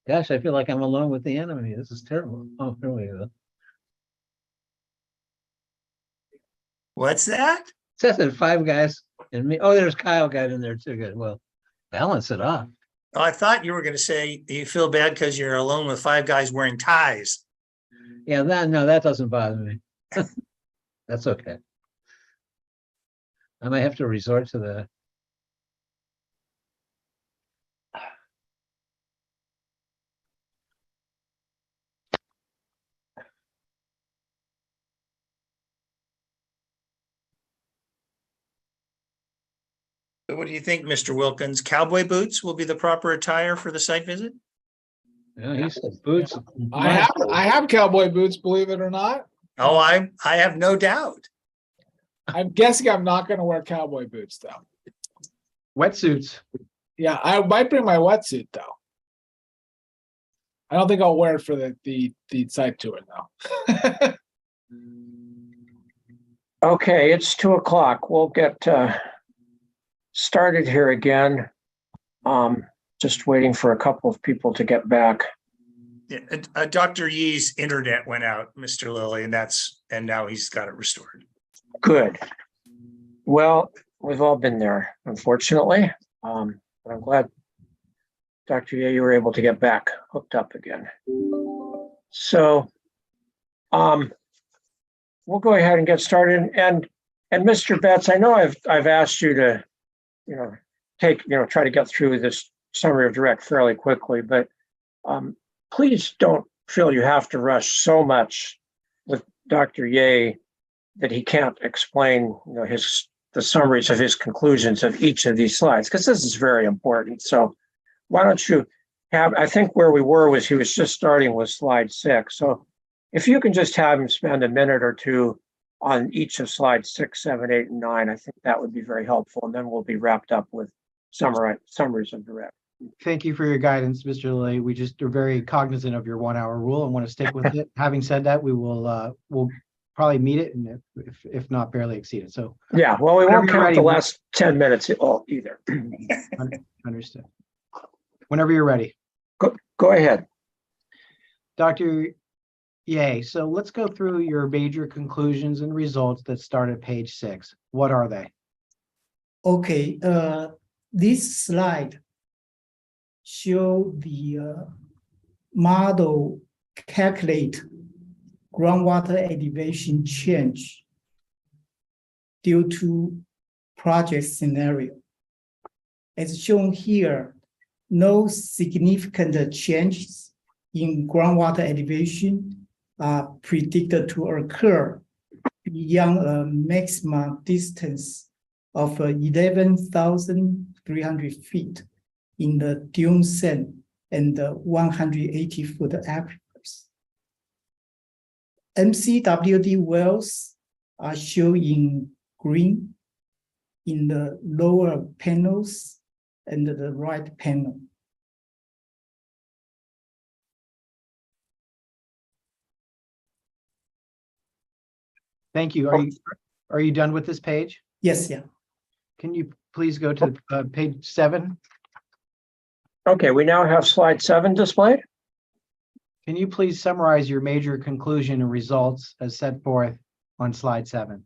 Gosh, I feel like I'm alone with the enemy. This is terrible. Oh, here we go. What's that? Says it, 5 guys and me. Oh, there's Kyle got in there too. Good. Well, balance it up. Oh, I thought you were going to say you feel bad because you're alone with 5 guys wearing ties. Yeah, that doesn't bother me. That's okay. I might have to resort to the. So what do you think, Mr. Wilkins? Cowboy boots will be the proper attire for the site visit? Yeah, he said boots. I have cowboy boots, believe it or not. Oh, I have no doubt. I'm guessing I'm not going to wear cowboy boots though. Wetsuits. Yeah, I might bring my wetsuit though. I don't think I'll wear it for the site tour though. Okay, it's 2:00. We'll get started here again. Just waiting for a couple of people to get back. Yeah, Dr. Yee's internet went out, Mr. Lilly, and now he's got it restored. Good. Well, we've all been there, unfortunately. But I'm glad, Dr. Ye, you were able to get back hooked up again. So we'll go ahead and get started. And Mr. Betts, I know I've asked you to, try to get through this summary of direct fairly quickly, but please don't feel you have to rush so much with Dr. Ye that he can't explain, the summaries of his conclusions of each of these slides, because this is very important. So why don't you I think where we were was he was just starting with slide 6. So if you can just have him spend a minute or two on each of slides 6, 7, 8, and 9, I think that would be very helpful. And then we'll be wrapped up with summaries of direct. Thank you for your guidance, Mr. Lilly. We just are very cognizant of your 1-hour rule and want to stick with it. Having said that, we'll probably meet it, and if not, barely exceed it. So yeah, well, we won't count ready, the last 10 minutes either. Understood. Whenever you're ready. Go ahead. Dr. Ye, so let's go through your major conclusions and results that start at page 6. What are they? Okay, this slide show the model calculate groundwater elevation change due to project scenario. As shown here, no significant changes in groundwater elevation are predicted to occur beyond a maximum distance of 11,300 feet in the dune sand and 180-foot aquifers. MCWD wells are shown in green in the lower panels and the right panel. Thank you. Are you done with this page? Yes, yeah. Can you please go to page 7? Okay, we now have slide 7 displayed. Can you please summarize your major conclusion and results as set forth on slide 7?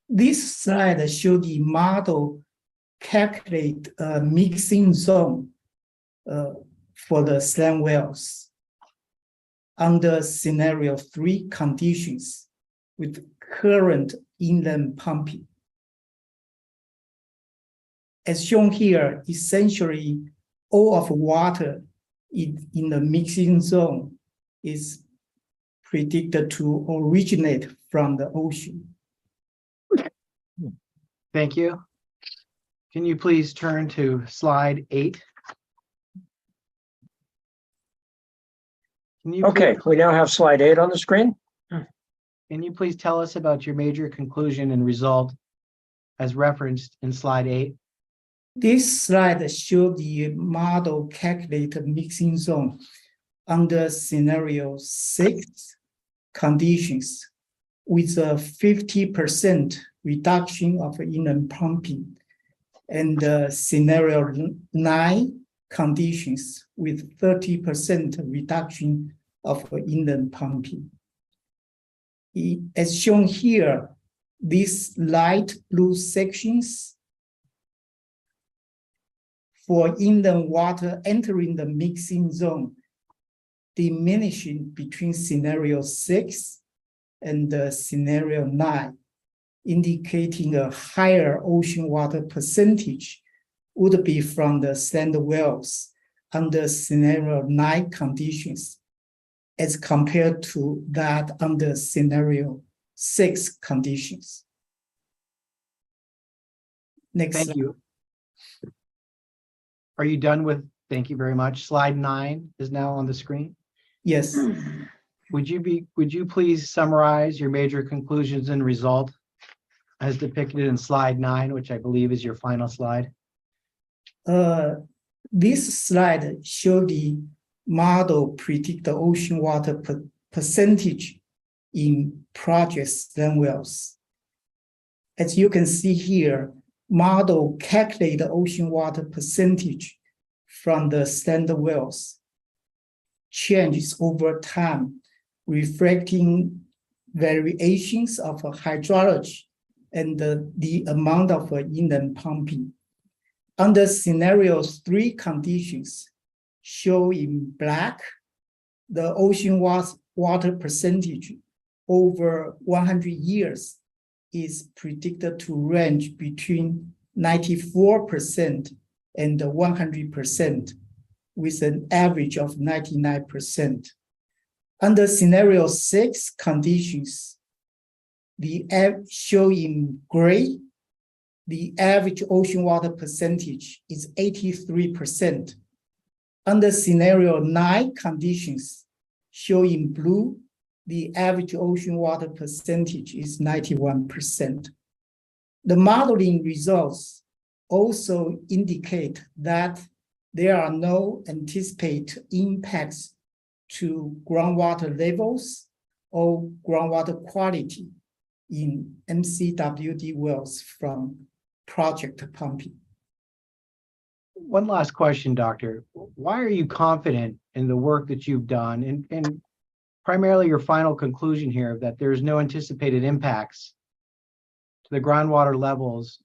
This slide shows the model calculate a mixing zone for the slam wells under scenario 3 conditions with current inland pumping. As shown here, essentially all of water in the mixing zone is predicted to originate from the ocean. Thank you. Can you please turn to slide 8? Okay, we now have slide 8 on the screen. Can you please tell us about your major conclusion and result as referenced in slide 8? This slide shows the model calculate mixing zone under scenario 6 conditions with a 50% reduction of inland pumping and scenario 9 conditions with 30% reduction of inland pumping. As shown here, these light blue sections for inland water entering the mixing zone, diminishing between scenario 6 and scenario 9, indicating a higher ocean water percentage would be from the sand wells under scenario 9 conditions as compared to that under scenario 6 conditions. Next Thank slide. you. Are you done with, thank you very much. Slide 9 is now on the screen. Yes. Would you please summarize your major conclusions and result as depicted in slide 9, which I believe is your final slide? This slide shows the model predict the ocean water percentage in project stem wells. As you can see here, model calculate the ocean water percentage from the standard wells, changes over time, reflecting variations of hydrology and the amount of inland pumping. Under scenario 3 conditions, shown in black, the ocean water percentage over 100 years is predicted to range between 94% and 100%, with an average of 99%. Under scenario 6 conditions, shown in gray, the average ocean water percentage is 83%. Under scenario 9 conditions, shown in blue, the average ocean water percentage is 91%. The modeling results also indicate that there are no anticipated impacts to groundwater levels or groundwater quality in MCWD wells from project pumping. One last question, Doctor. Why are you confident in the work that you've done and primarily your final conclusion here that there's no anticipated impacts to the groundwater levels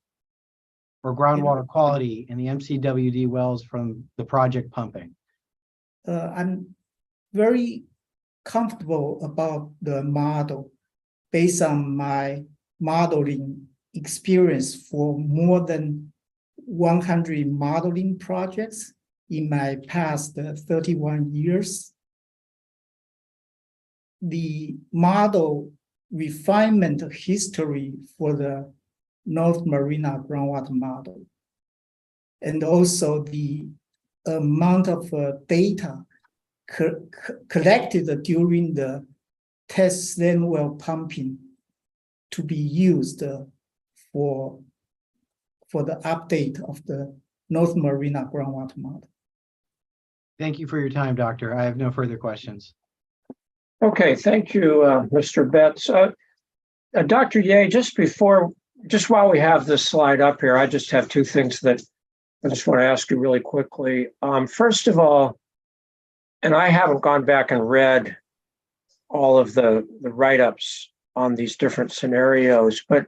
or groundwater quality in the MCWD wells from the project pumping? I'm very comfortable about the model based on my modeling experience for more than 100 modeling projects in my past 31 years. The model refinement history for the North Marina groundwater model, and also the amount of data collected during the test stem well pumping to be used for the update of the North Marina groundwater model. Thank you for your time, Doctor. I have no further questions. Okay, thank you, Mr. Betts. Dr. Ye, just while we have this slide up here, I just have two things that I just want to ask you really quickly. First of all, and I haven't gone back and read all of the write-ups on these different scenarios, but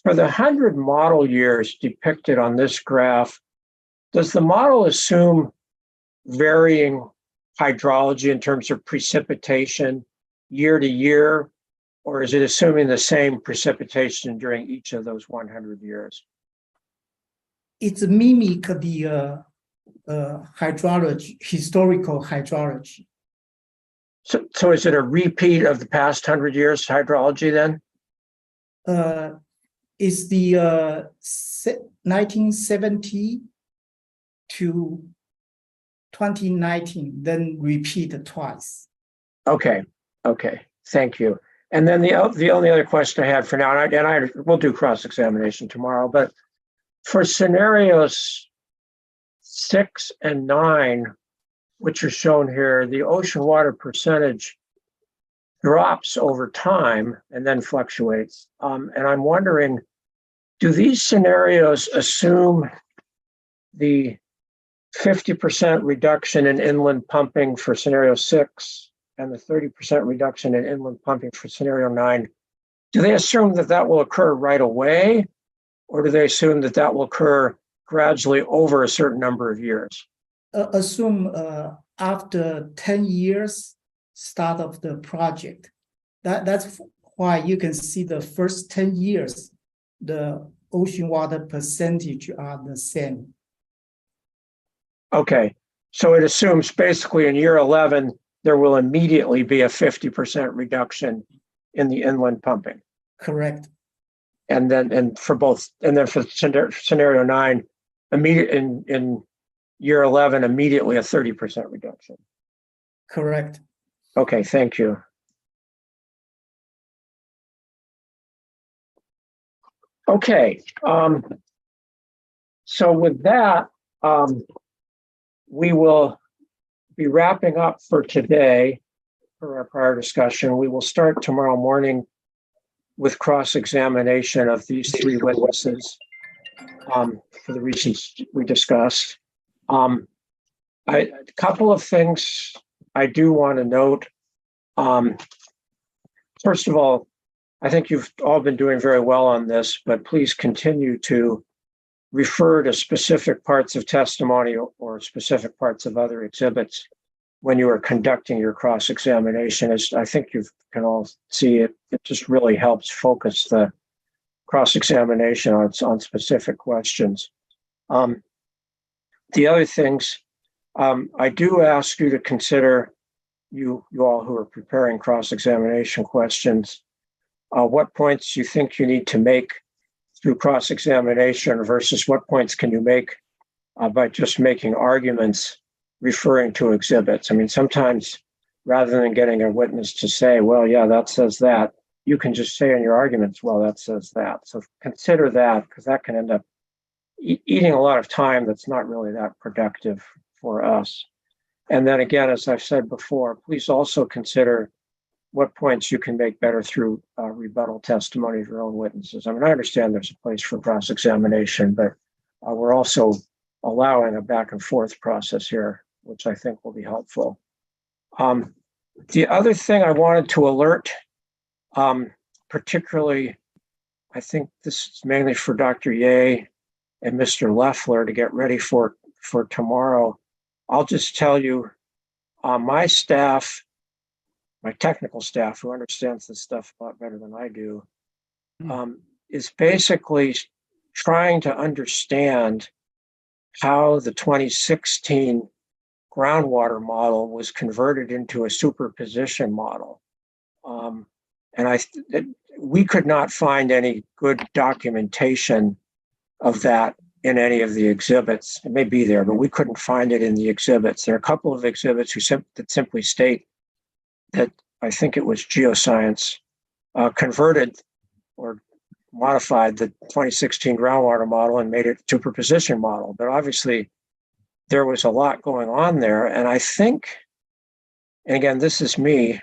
for the 100 model years depicted on this graph, does the model assume varying hydrology in terms of precipitation year to year, or is it assuming the same precipitation during each of those 100 years? It's mimic the hydrology, historical hydrology. So is it a repeat of the past 100 years hydrology then? It's the 1970 to 2019, then repeat twice. Okay, thank you. And then the only other question I had for now, and I will do cross-examination tomorrow, but for scenarios 6 and 9, which are shown here, the ocean water percentage drops over time and then fluctuates. And I'm wondering, do these scenarios assume the 50% reduction in inland pumping for scenario 6 and the 30% reduction in inland pumping for scenario 9 do they assume that that will occur right away? Or do they assume that that will occur gradually over a certain number of years? Assume after 10 years start of the project. That's why you can see the first 10 years, the ocean water percentage are the same. Okay, so it assumes basically in year 11, there will immediately be a 50% reduction in the inland pumping. Correct. And then for scenario 9, immediate in year 11, immediately a 30% reduction. Correct. Okay, thank you. Okay, so with that, we will be wrapping up for today for our prior discussion. We will start tomorrow morning with cross-examination of these 3 witnesses for the reasons we discussed. A couple of things I do want to note. First of all, I think you've all been doing very well on this, but please continue to refer to specific parts of testimony or specific parts of other exhibits when you are conducting your cross-examination. As I think you can all see, it just really helps focus the cross-examination on specific questions. The other things, I do ask you to consider, you all who are preparing cross-examination questions, what points you think you need to make through cross-examination versus what points can you make by just making arguments referring to exhibits. I mean, sometimes rather than getting a witness to say, well, yeah, that says that, you can just say in your arguments, well, that says that. So consider that, because that can end up eating a lot of time that's not really that productive for us. And then again, as I've said before, please also consider what points you can make better through rebuttal testimony of your own witnesses. I mean, I understand there's a place for cross-examination, but we're also allowing a back and forth process here, which I think will be helpful. The other thing I wanted to alert, particularly, I think this is mainly for Dr. Ye and Mr. Leffler to get ready for tomorrow. I'll just tell you, my staff, my technical staff who understands this stuff a lot better than I do, is basically trying to understand how the 2016 groundwater model was converted into a superposition model. We could not find any good documentation of that in any of the exhibits. It may be there, but we couldn't find it in the exhibits. There are a couple of exhibits that simply state that, I think it was Geoscience, converted or modified the 2016 groundwater model and made it a superposition model. But obviously, there was a lot going on there. And I think, and again, this is me,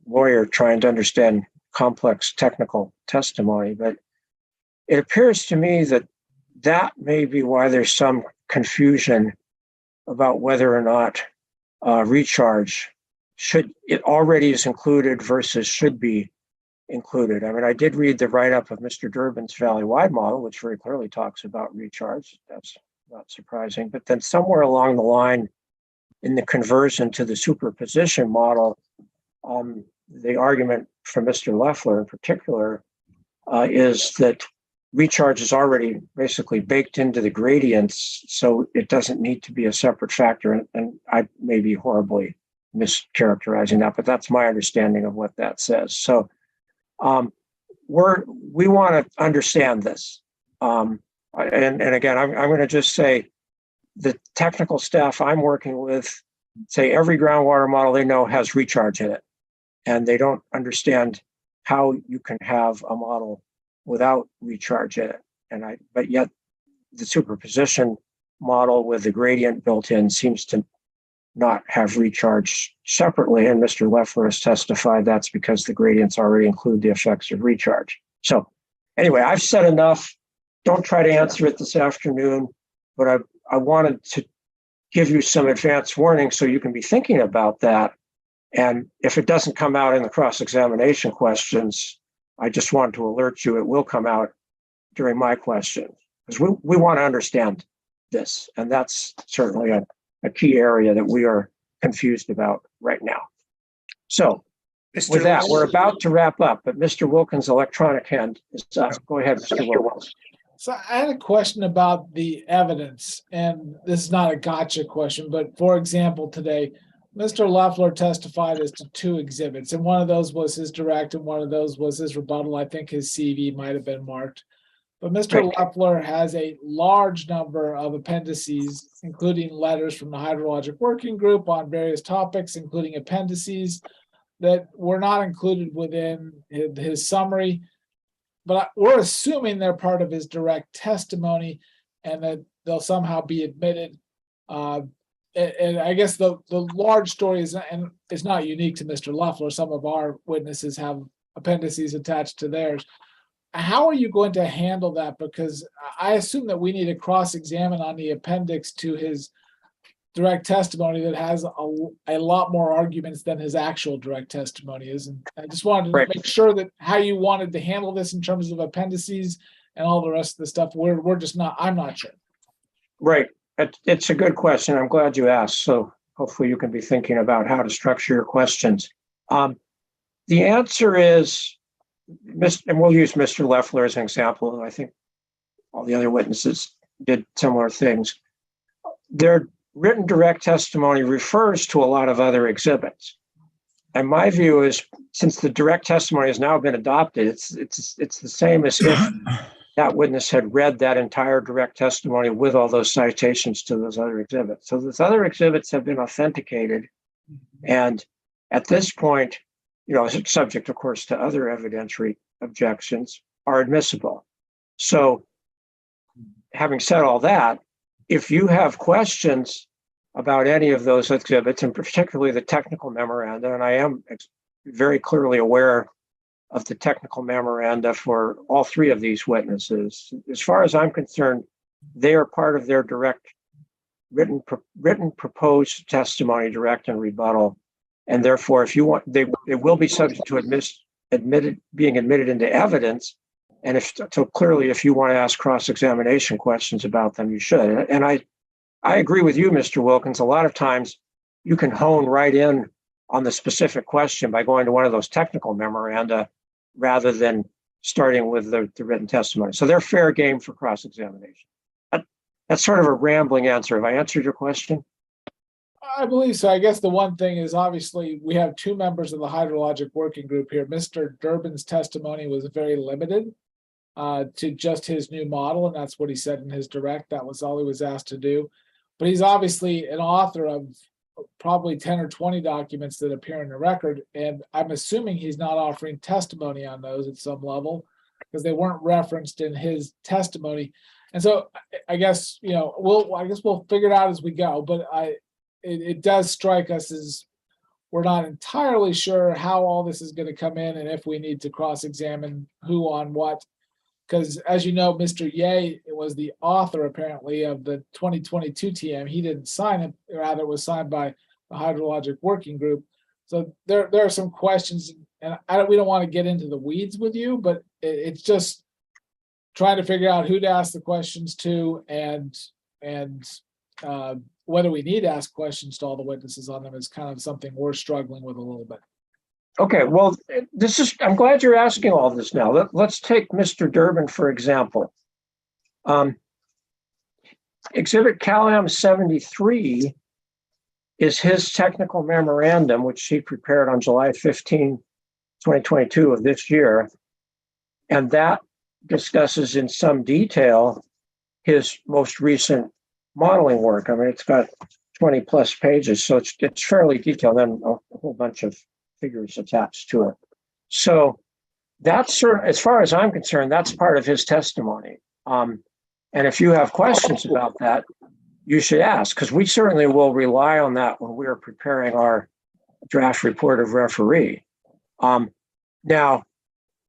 lawyer, trying to understand complex technical testimony, but it appears to me that that may be why there's some confusion about whether or not recharge it already is included versus should be included. I mean, I did read the write-up of Mr. Durbin's valley-wide model, which very clearly talks about recharge. That's not surprising. But then somewhere along the line in the conversion to the superposition model, the argument from Mr. Leffler in particular is that recharge is already basically baked into the gradients, so it doesn't need to be a separate factor. And I may be horribly mischaracterizing that, but that's my understanding of what that says. So we want to understand this. And again, I'm going to just say the technical staff I'm working with say every groundwater model they know has recharge in it, and they don't understand how you can have a model without recharge in it. But yet the superposition model with the gradient built in seems to not have recharge separately. And Mr. Leffler has testified that's because the gradients already include the effects of recharge. So anyway, I've said enough. Don't try to answer it this afternoon, but I wanted to give you some advance warning so you can be thinking about that. And if it doesn't come out in the cross-examination questions, I just wanted to alert you, it will come out during my question, because we want to understand this. And that's certainly a key area that we are confused about right now. So with that, we're about to wrap up, but Mr. Wilkins' electronic hand is up. Go ahead, Mr. Wilkins. So I had a question about the evidence, and this is not a gotcha question, but for example, today, Mr. Loeffler testified as to 2 exhibits, and one of those was his direct and one of those was his rebuttal. I think his CV might have been marked. But Mr. Loeffler has a large number of appendices, including letters from the Hydrologic Working Group on various topics, including appendices that were not included within his summary. But we're assuming they're part of his direct testimony and that they'll somehow be admitted. And I guess the large story is, and it's not unique to Mr. Loeffler. Some of our witnesses have appendices attached to theirs. How are you going to handle that? Because I assume that we need to cross-examine on the appendix to his direct testimony that has a lot more arguments than his actual direct testimony is. And I just wanted to make sure that how you wanted to handle this in terms of appendices and all the rest of the stuff, we're just not, I'm not sure. Right. It's a good question. I'm glad you asked. So hopefully you can be thinking about how to structure your questions. The answer is, and we'll use Mr. Loeffler as an example. I think all the other witnesses did similar things. Their written direct testimony refers to a lot of other exhibits. And my view is, since the direct testimony has now been adopted, it's the same as if that witness had read that entire direct testimony with all those citations to those other exhibits. So those other exhibits have been authenticated. And at this point, subject, of course, to other evidentiary objections, are admissible. So having said all that, if you have questions about any of those exhibits, and particularly the technical memoranda, and I am very clearly aware of the technical memoranda for all 3 of these witnesses, as far as I'm concerned, they are part of their direct written proposed testimony, direct and rebuttal. And therefore, if you want, they will be subject to being admitted into evidence. And so clearly, if you want to ask cross-examination questions about them, you should. And I agree with you, Mr. Wilkins. A lot of times you can hone right in on the specific question by going to one of those technical memoranda rather than starting with the written testimony. So they're fair game for cross-examination. That's sort of a rambling answer. Have I answered your question? I believe so. I guess the one thing is, obviously we have 2 members of the Hydrologic Working Group here. Mr. Durbin's testimony was very limited to just his new model, and that's what he said in his direct. That was all he was asked to do. But he's obviously an author of probably 10 or 20 documents that appear in the record, and I'm assuming he's not offering testimony on those at some level because they weren't referenced in his testimony. And so I guess, we'll figure it out as we go, but it does strike us as we're not entirely sure how all this is going to come in and if we need to cross-examine who on what. Because as you know, Mr. Ye was the author apparently of the 2022 TM. He didn't sign it, rather it was signed by the Hydrologic Working Group. So there are some questions, and we don't want to get into the weeds with you, but it's just trying to figure out who to ask the questions to and whether we need to ask questions to all the witnesses on them is kind of something we're struggling with a little bit. Okay, well, I'm glad you're asking all this now. Let's take Mr. Durbin, for example. Exhibit Cal-Am 73 is his technical memorandum, which he prepared on July 15, 2022 of this year. And that discusses in some detail his most recent modeling work. I mean, it's got 20 plus pages, so it's fairly detailed, and a whole bunch of figures attached to it. So that's as far as I'm concerned, that's part of his testimony. And if you have questions about that, you should ask, because we certainly will rely on that when we are preparing our draft report of referee. Now,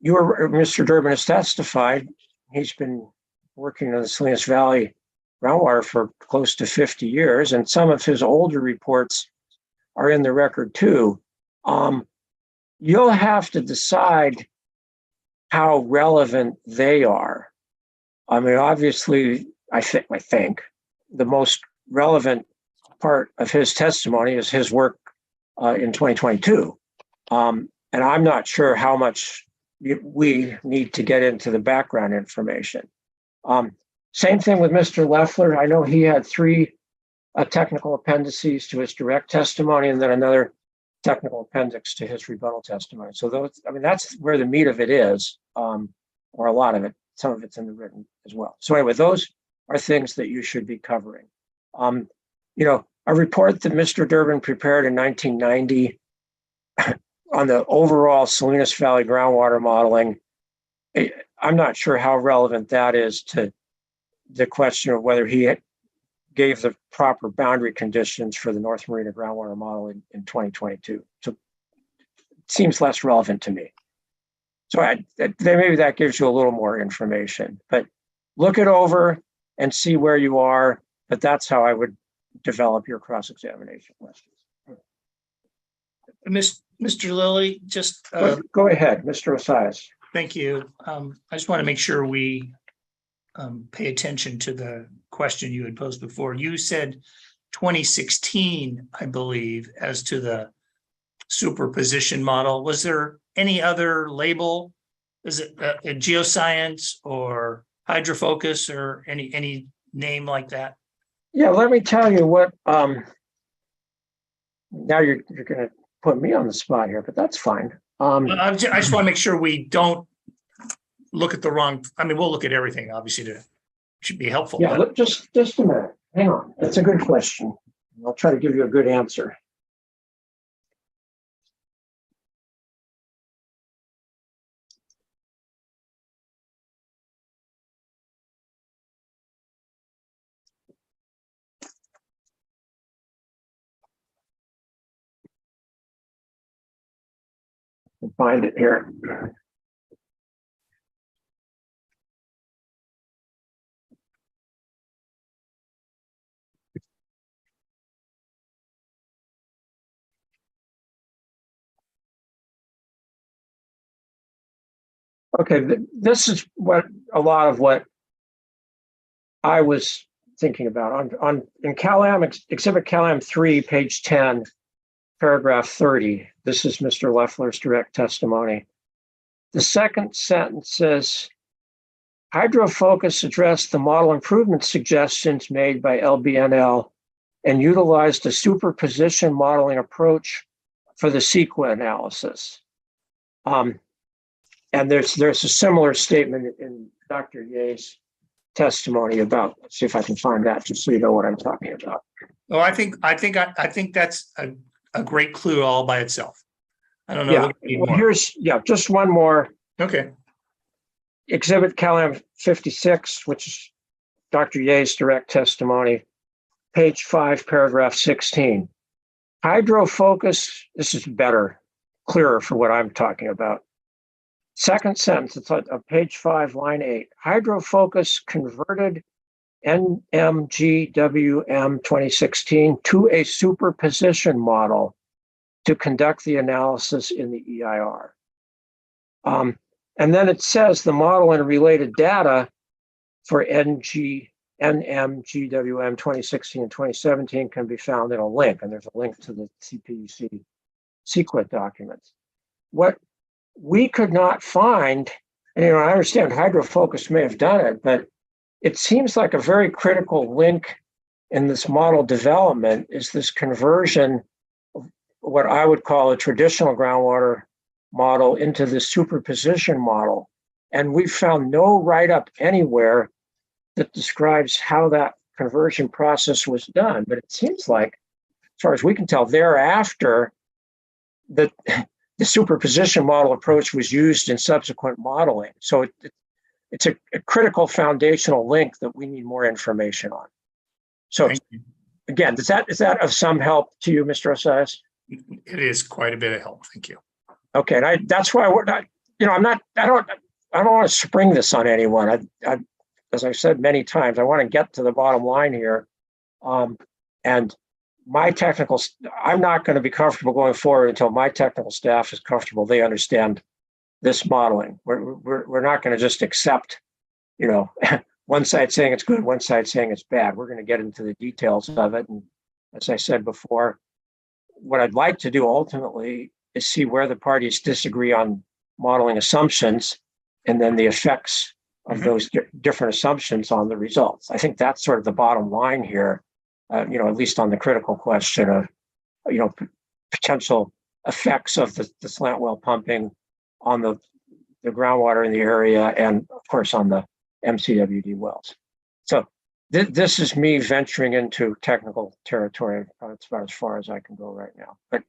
Mr. Durbin has testified. He's been working in the Salinas Valley groundwater for close to 50 years, and some of his older reports are in the record too. You'll have to decide how relevant they are. I mean, obviously, I think the most relevant part of his testimony is his work in 2022. And I'm not sure how much we need to get into the background information. Same thing with Mr. Leffler. I know he had 3 technical appendices to his direct testimony and then another technical appendix to his rebuttal testimony. So those, I mean, that's where the meat of it is, or a lot of it. Some of it's in the written as well. So anyway, those are things that you should be covering. You know, a report that Mr. Durbin prepared in 1990 on the overall Salinas Valley groundwater modeling, I'm not sure how relevant that is to the question of whether he gave the proper boundary conditions for the North Marina groundwater model in 2022. So it seems less relevant to me. So maybe that gives you a little more information, but look it over and see where you are. But that's how I would develop your cross-examination questions. Mr. Lilly, just go ahead, Mr. Osias. thank you. I just want to make sure we pay attention to the question you had posed before. You said 2016, I believe, as to the superposition model. Was there any other label? Is it a geoscience or hydrofocus or any name like that? Yeah, let me tell you what. Now you're going to put me on the spot here, but that's fine. I just want to make sure we don't look at the wrong. I mean, we'll look at everything, obviously, should be helpful. Yeah, look, just a minute. Hang on. That's a good question. I'll try to give you a good answer. Find it here. Okay, this is what a lot of what I was thinking about in CalAm Exhibit CalAm 3, page 10, paragraph 30. This is Mr. Leffler's direct testimony. The second sentence says, Hydrofocus addressed the model improvement suggestions made by LBNL and utilized a superposition modeling approach for the CEQA analysis. And there's a similar statement in Dr. Ye's testimony about, let's see if I can find that just so you know what I'm talking about. Oh, I think that's a great clue all by itself. I don't know. Yeah, well, here's, just one more. Okay. Exhibit CalAm 56, which is Dr. Ye's direct testimony, page 5, paragraph 16. Hydrofocus, this is better, clearer for what I'm talking about. Second sentence, it's on page 5, line 8. Hydrofocus converted NMGWM 2016 to a superposition model to conduct the analysis in the EIR. And then it says the model and related data for NMGWM 2016 and 2017 can be found in a link, and there's a link to the CPUC CEQA documents. What we could not find, and I understand Hydrofocus may have done it, but it seems like a very critical link in this model development is this conversion of what I would call a traditional groundwater model into the superposition model. And we've found no write-up anywhere that describes how that conversion process was done. But it seems like, as far as we can tell, thereafter, the superposition model approach was used in subsequent modeling. So it's a critical foundational link that we need more information on. So again, is that of some help to you, Mr. Osias? It is quite a bit of help. Thank you. Okay, and that's why we're not, I don't want to spring this on anyone. As I've said many times, I want to get to the bottom line here. And my I'm not going to be comfortable going forward until my technical staff is comfortable. They understand this modeling. We're not going to just accept, one side saying it's good, one side saying it's bad. We're going to get into the details of it. And as I said before, what I'd like to do ultimately is see where the parties disagree on modeling assumptions and then the effects of those different assumptions on the results. I think that's sort of the bottom line here, at least on the critical question of, potential effects of the slant well pumping on the groundwater in the area and, of course, on the MCWD wells. So this is me venturing into technical territory. It's about as far as I can go right now. But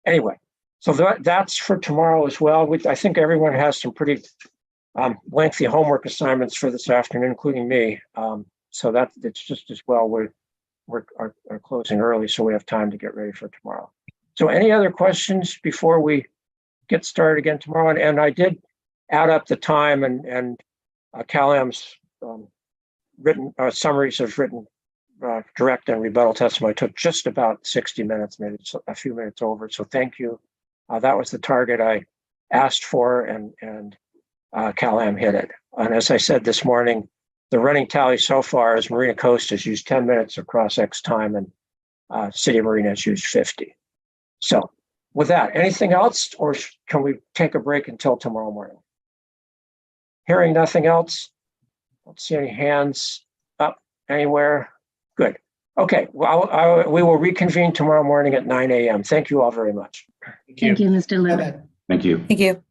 anyway, so that's for tomorrow as well. I think everyone has some pretty lengthy homework assignments for this afternoon, including me. So that it's just as well we're closing early, so we have time to get ready for tomorrow. So any other questions before we get started again tomorrow? And I did add up the time and Cal-Am's written summaries of written direct and rebuttal testimony took just about 60 minutes, maybe a few minutes over. So thank you. That was the target I asked for, and Cal-Am hit it. And as I said this morning, the running tally so far is Marina Coast has used 10 minutes across X time, and City of Marina has used 50. So with that, anything else, or can we take a break until tomorrow morning? Hearing nothing else, don't see any hands up anywhere. Good. Okay, well, we will reconvene tomorrow morning at 9 a.m. Thank you all very much. Thank you. Thank you, Mr. Lilly. Thank you.